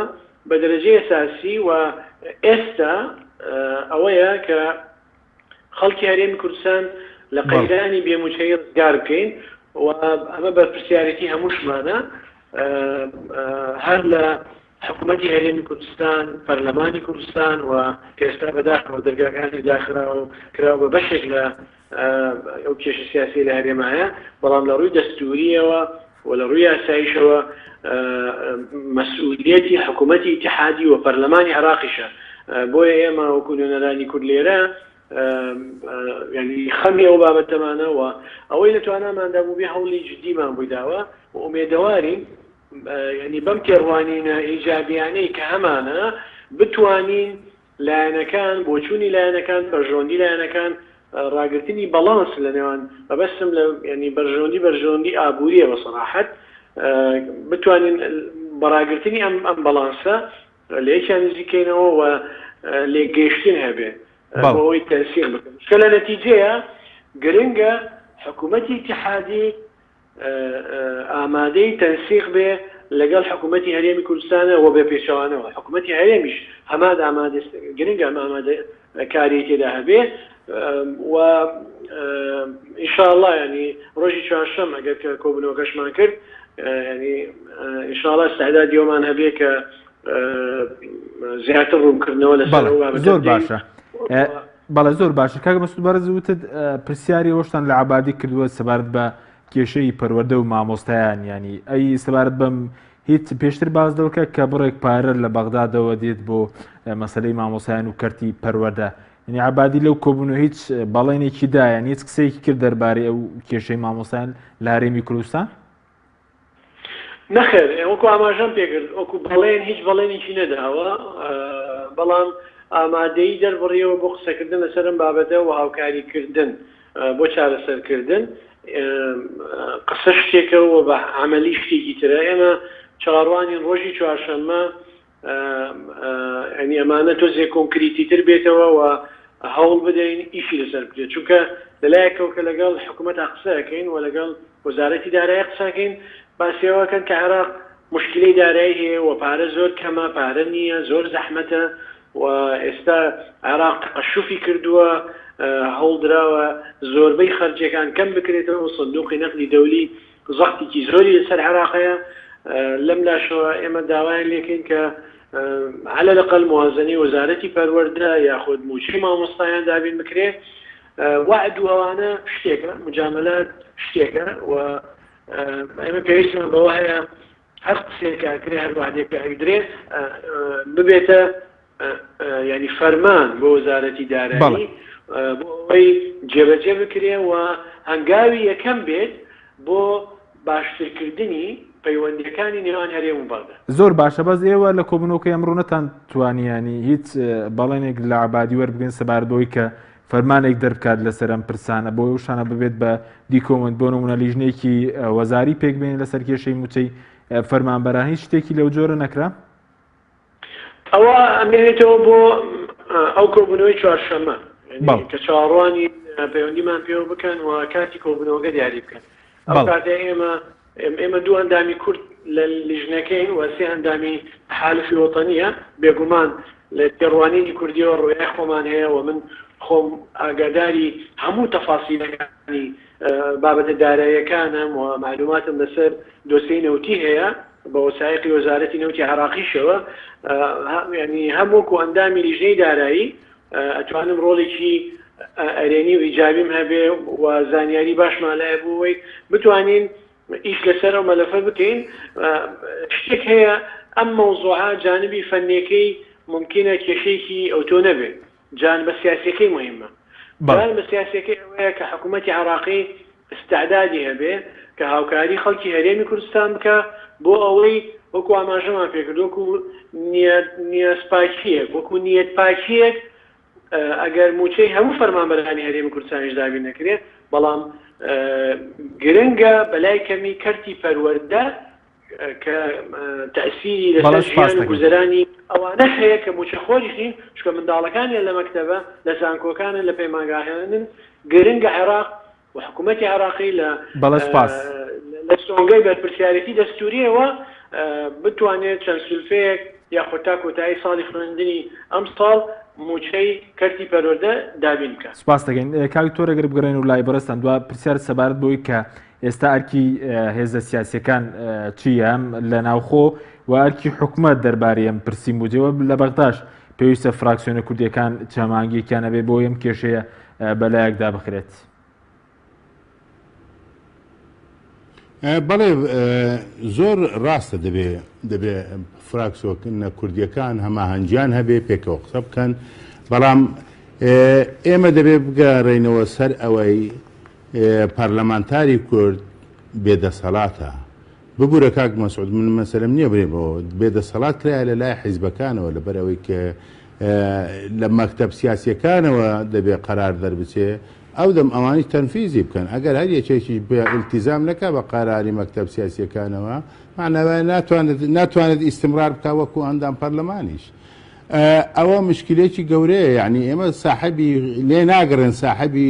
Speaker 3: بە دەرەجەی ئەساسی و ئێستا ئەوەیە کە خەڵکی هەرێمی کوردستان لە قەیرانی بێموچەی ڕزگار بکەین و ئەمە بەرپرسیارەتی هەمووشمانە هەر لە حکوومەتی هەرێمی کوردستان پەرلەمانی کوردستان و کە ئێستا بەداخەوە دەرگاکانی داخراوە کراوە بە بەشێک لە ئەو کێشە سیاسی لە هەرێمایە بەڵام لە ڕووی دەستوریەوە و لە ڕووی یاساییشەوە مەسئولیەتی حکوومەتی ئیتیحادی و پەرلەمانی عێراقیشە بۆیە ئێمە وەکو نوێنەرانی کورد لێرە ینی خەمی ئەو بابەتەمانەوە ئەوەی لەتواناماندا بوو بێ هەوڵی جدیمان بوویداوە و ئومێدەوارین ینی بەم کێڕوانینە ئیجابیانەی کە هەمانە بتوانین لایەنەکان بۆچوونی لایەنەکان بەرژەوەندی لایەنەکان ڕاگررتنی بەڵانس لە نێوان بەبەستم لە ینی بەرژەوەندی ئابووریە بە سەراحەت بتوانین بەڕاگررتنی ئەم بەڵانسە لە یەکیان نزیکەینەوە و لێگەیشتن هەبێ بۆەوەی تەنسیق بکەن کە لە نەتیجەیە گرنگە حکوومەتی ئیتیحادی ئامادەی تەنسیق بێ لەگەڵ حکوومەتی هەرێمی کوردستانە و بێ پێشەوانەوە حکوومەتی هەرێمیش هەمان ئامادە گرنگە ئامادە کاری تێدا هەبێ و ئینشاءالله ینی ڕۆژی چوارشەم ئەگەر کە کۆبوونەوەکەشمان کرد ینی ئینشاءالله استعدادی ئەومان هەبێ کە زیاتر ڕوونکردنەوە لەسەر
Speaker 1: زۆر باشە بەڵێ زۆر باشە کاک مەسعود بەڕێز وتت پرسیاری ئەوشتان لە عەبادی کردووە سەبارەت بە کێشەی پەروەردە و مامۆستایان ینی ئەی سەبارەت بەم هیچ پێشتر باز دەوکە کە بڕێک پارە لە بەغدادەوە دێت بۆ مەسەلەی مامۆستایان و کەرتی پەروەردە ینی عەبادی لەو کۆبوونەوە هیچ بەڵێنێکی دایان هیچ قسەیەکی کرد دەربارەی ئەو کێشەی مامۆستایان لە هەرێمی کوردستان
Speaker 3: نەخێر وەکو ئاماژەم پێکرد وەکو بەڵێن هیچ بەڵێنێکی نەداوە بەڵام ئامادەی دەربڕیەوە بۆ قسەکردن لەسەرم بابەتە و هاوکاریکردن بۆ چارەسەرکردن قسە شتێکەوە بە عملی شتێکی ترە ئێمە چاڕوانین ڕۆژی چوارشەممە ئەنی ئەمانە تۆزێک کۆنکریتی تر بێتەوە و هەوڵ بدەین ئیشی لەسەر بکرێت چونکە لەلایەکەوە کە لەگەڵ حکوومەتا قسەکەین و لەگەڵ وەزارەتی دارایی قسەکەین باسیەوەکەن کە عێراق مشکلەی دارایی هەیە و پارە زۆر کەمە پارە نییە زۆر زەحمەتە و ئێستا عێراق تەقەشوفی کردووە هەوڵدراوە زۆربەی خەرجەکان کەم بکرێتەوە و سندوقی نەقدی دەولی زەختێکی زۆری لەسەر عێراقەیە لەم لاشەوە ئێمە داوایان لێکەین کە على الأقل موازنەی وەزارەتی پەروەردە یاخود موچەی مامۆستایان دابین بکرێ وعد و ئەوانە شتێکە مجاملات شتێکە و ئێمە پێویستمان بەوە هەیە هەر قسێکاکرێ هەر وعدێک ئەگدرێ ببێتە ینی فەرمان بۆ وەزارەتی دارایی بۆ ئەوەی جێبەجێ بکرێ و هەنگاوی یەکەم بێت بۆ باشترکردنی پەیوەندیەکانی نێوان هەرێم و بەغداد.
Speaker 1: زۆر باشە بەس ئێوە لە کۆبوونەوەکەی ئەمڕۆ نەتان توانیانی هیچ بەڵێنێک لە عەبادی وەربگرن سەبارەت بەوەی کە فەرمانێک دەربکات لەسەر ئەم پرسانە بۆ شانە ببێت بە دیکۆمنت بۆ نمونە لیژنێکی وەزاری پێک بێن لەسەر کێشەی موچەی فەرمانبەران هیچ شتێکی لەو جۆرە نەکرا؟
Speaker 3: ئەوە ئەمێنێتەوە بۆ ئەو کۆبوونەوەی چوارشەممە کە چاڕوانی پەیوەندیمان پێوە بکەن و کاتی کۆبوونەوەگە دیاری بکەن. ئەو کاتێ ئێمە دوو ئەندامی کورد لە لیژنەکەین و سێ ئەندامی حالفی وەتەنیە بێگومان لە تێڕوانینی کوردیەوە ڕوویای خۆمان هەیە و من خۆم ئاگاداری هەموو تەفاسیلەکانی بابەتە داراییەکانم و معلوماتم لەسەر دۆسەی نەوتی هەیە بە وەسایقی وەزارەتی نەوتی عێراقیشەوە ینی هەمووکو ئەندامی لیژنەی دارایی ئەتوانم ڕۆڵێکی ئەرێنی و ئیجابیم هەبێ و زانیاری باشمان لایە بووەوەی بتوانین ئیش لەسەر ئەو مەلەفە بکەین. شتێک هەیە ئەم مەوزوعە جانبی فەنیەکەی ممکنە کێشەیەکی ئەوتۆ نەبێت، جانبە سیاسیەکەی مهمە. جانبە سیاسیەکەی ئەوەیە کە حکوومەتی عێراقی استعدادی هەبێ کە هاوکاری خەڵکی هەرێمی کوردستان بکە بۆ ئەوەی وەکو ئاماژەمان پێکردو وەکو نیەسپاکیەک وەکو نیەت پاکیەک ئەگەر موچەی هەموو فەرمانبەرانی هەرێمی کوردستانیش دابین نەکرێت، بەڵام گرنگە بەلای کەمی کەرتی پەروەردە کە تەسیری لەسەر ژیان و گوزەرانی ئەوانە هەیە کە موچە خۆریشین چکە منداڵەکانیان لە مەکتەبە لە زانکۆکانن لە پەیمانگاهێنن گرنگە عێراق و حکوومەتی عێراقی لە سۆنگەی بەرپرسیارەتی دەستوریەوە بتوانێت چەند سولفەیەک یاخۆ تا کۆتایی ساڵی خوێندنی ئەم ساڵ موچەی کەرتی پەروەردە دابین بکە.
Speaker 1: سپاس دەکەین کاک تۆرەگەر بگەڕێن و لای بەڕستان دوا پرسیار سەبارەت بۆی کە ئێستا ئەرکی هێزە سیاسیەکان چییە لە ناوخۆ و ئەرکی حکوومەت دەربارەی ئەم پرسی موجەوە لە بەغداش پێویستە فراکسیۆنە کوردیەکان چەمانگییەکیانە بێ بۆ ئەم کێشەیە بەلایەکدا بخرێت.
Speaker 4: بەڵێ زۆر ڕاستە دەبێ فراکسۆکردنە کوردیەکان هەماهەنگیان هەبێ پێکەوە قسە بکەن، بەڵام ئێمە دەبێ بگەڕێنەوە سەر ئەوەی پەرلەمانتاری کورد بێدەسەڵاتە. ببوورە کاک مەسعود من مەسەلەم نییە بێمەوە بێدەسەڵات کرایە لە لای حیزبەکانەوە لەبەر ئەوەی کە لە مەکتەب سیاسیەکانەوە دەبێ قەرار دەربچێ ئەو دەم ئەوانی تەنفیزی بکەن. ئەگەر هەر یەکێکی ئیلتیزام نەکا بە قەراری مەکتەب سیاسیەکانەوە معنەوە ناتوانێت ئیستمرار بکە وەکو ئەندام پەرلەمانیش. ئەوە مشکلێکی گەورەیە، یعنی ئێمە ساحەبی لێ ناگەڕێن ساحەبی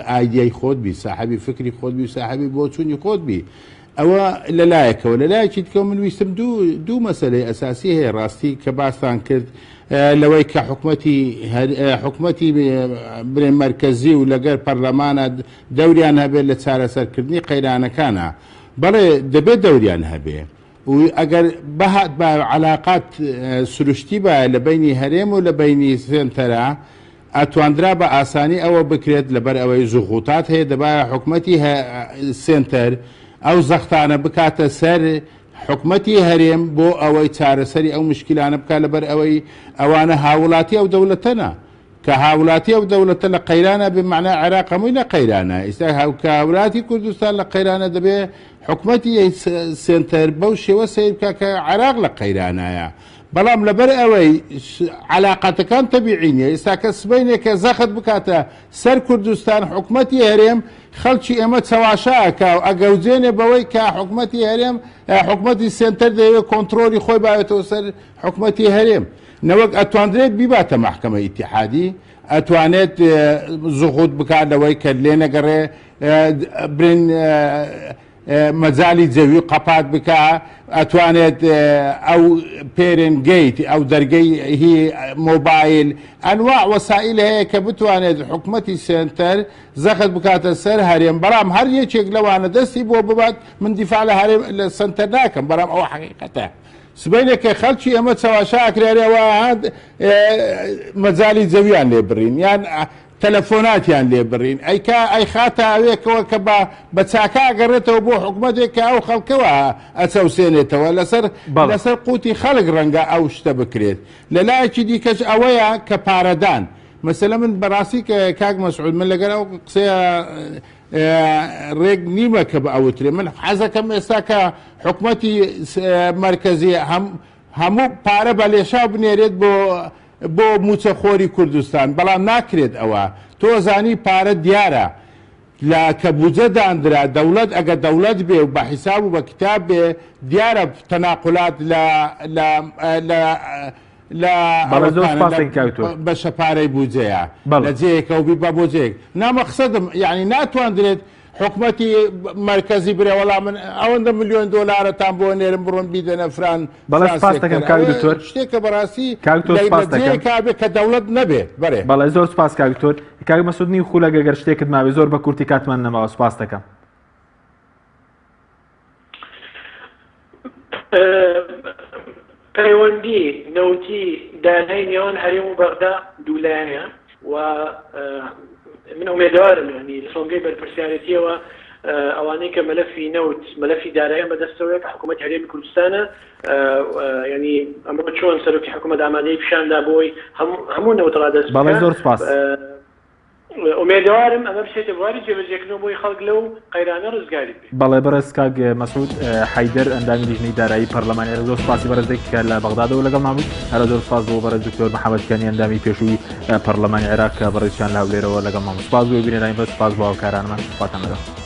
Speaker 4: ئایدیای خۆت بی، ساحەبی فکری خۆت بی، ساحەبی بۆچوونی خۆت بی. ئەوە لەلایەکەوە لەلایەکی دیکە من ویستم دوو مەسەلەی ئەساسی هەیە ڕاستی کە باسان کرد لەوەی کە حکوومەتی برێن مەرکەزی و لەگەر پەرلەمانە دەوریان هەبێت لە چارەسەرکردنی قەیرانەکانە. بەڵێ دەبێت دەوریان هەبێ و ئەگەر بەهات بە علااقات سروشتی بە لە بینی هەرێم و لە بینی سنتەرە ئەتواندرا بە ئاسانی ئەوە بکرێت لەبەر ئەوەی زوغوتات هەیە دەبایە حکوومەتی سنتەر ئەو زەختانە بکاتە سەر حکوومەتی هەرێم بۆ ئەوەی چارەسەری ئەو مشکلانە بکە لەبەر ئەوەی ئەوانە هاوڵاتی ئەو دەوڵەتەنە کە هاوڵاتی ئەو دەوڵەتە لە قەیرانە بمعنە عێراق هەمووی لە قەیرانە. ئێستا هاوڵاتی کوردستان لە قەیرانە دەبێ حکوومەتی سنتەر بەو شێوە سیر بکە کە عێراق لە قەیرانایە. بەڵام لەبەر ئەوەی علااقەتەکان تەبیعینە ئێستا کە سبەینێکە زەخت بکاتە سەر کوردستان حکوومەتی هەرێم خەڵکی ئێمە چەواشاکە و ئەگەوجێنێ بەوەی کە حکوومەتی هەرێم حکوومەتی سنتەر دەوێت کۆنتترۆلی خۆی باێتەوە سەر حکوومەتی هەرێم. نەوەک ئەتواندرێت بیباتە محکەمە ئیتیحادی، ئەتوانێت زوغوت بکات لەوەی کە لێ نەگەڕێ برین مەجای جەوی قەپات بکە، ئەتوانێت ئەو پێرنگەیت ئەو دەرگەی هی مۆبایل ئەنواع وەسائل هەیە کە بتوانێت حکوومەتی سنتەر زەخت بکاتە سەر هەرێم. بەڵام هەر یەکێک لەوانە دەستی بۆ ببات من دیفاع لە هەرێم لە سنتەر ناکەم، بەڵام ئەوە حەقیقەتە. سبەینێکە خەڵکی ئەمە چاواشاکرێرەوە مەجای جەویان لێ بڕین یان تەلەفۆناتیان لێ بڕین ئەی خاتە ئەوێکەوە کە بە چاکە ئەگەڕێتەوە بۆ حکوومەتێک کە ئەو خەڵکەوە ئەچەوسێنێتەوە لەسەر قوتی خەڵک ڕەنگە ئەو شتە بکرێت. لەلایەکی دیکەش ئەوەیە کە پارەدان مەسەلە من بەڕاستی کە کاک مەسعود من لەگەر ئەو قسەیە ڕێک نیمە کە بە ئەوترێ من حەزەکەم ئێستا کە حکوومەتی مەرکەزی هەموو پارە بە لێشاو بنێرێت بۆ موچەخۆری کوردستان، بەڵام ناکرێت ئەوە تۆزانی پارە دیارە لە کە بودجە دانرا دەوڵەت ئەگە دەوڵەت بێ و بە حیساب و بە کتاب بێ دیارە تەناقولات بە شەپارەی بودجەیە لە جەیەکە و بی بە بۆ جەیەک نامەقسەدم یعنی ناتواندرێت حکومەتی مرکزی برێ وەڵام من ئەوەندە ملیۆن دۆلارەتان بۆ نێرم بڕۆن بیدەنە فران شتێکە بەڕاستی کابێت کە دەوڵەت نەبێت بەێ
Speaker 1: بەڵێ زۆر سپاس کاکتۆر کاک مەسعودنی خولەگە گەر شتێکت ماوێ زۆر بە کورتی کاتمان نەماوە سپاس دەکەم.
Speaker 3: پەیوەندی نەوتی دانای نێوان هەرێم و بەغدا دوولایەنە و من ئومێدوارم ینی لە سۆنگەی بەرپرسیارەتیەوە ئەوانەی کە مەلەفی نەوت مەلەفی داراییان بەدەستەوەیە کە حکوومەتی هەرێمی کوردستانە ینی ئەمڕۆ چۆن سەرۆکی حکوومەت ئامادەی پیشاندا بۆی هەموو نەوتڕا دەست
Speaker 1: بەڵێ زۆر سپاس
Speaker 3: ئومێدوارم ئەمە بشێتە بواری جێبەجێکردنەوە بۆی خەڵک لەو قەیرانە ڕزگاری بێت.
Speaker 1: بەڵێ بەڕێز کاک مەسعود حەیدەر ئەندامی لیژنەی دارایی پەرلەمانی زۆر سپاسی بەڕێزێک کە لە بەغدادەوە لەگەڵ مامون هەرە زۆر سپاس بۆ بەڕێز دکتۆر محەممەد کیانی ئەندامی پێشووی پەرلەمانی عێراق کە بەڕێزیان لاولێرەوە لەگەڵ مامون سپاس بۆ بینێرانی بە سپاس بۆ هاوکارانمان سپاتان لەگەڵ.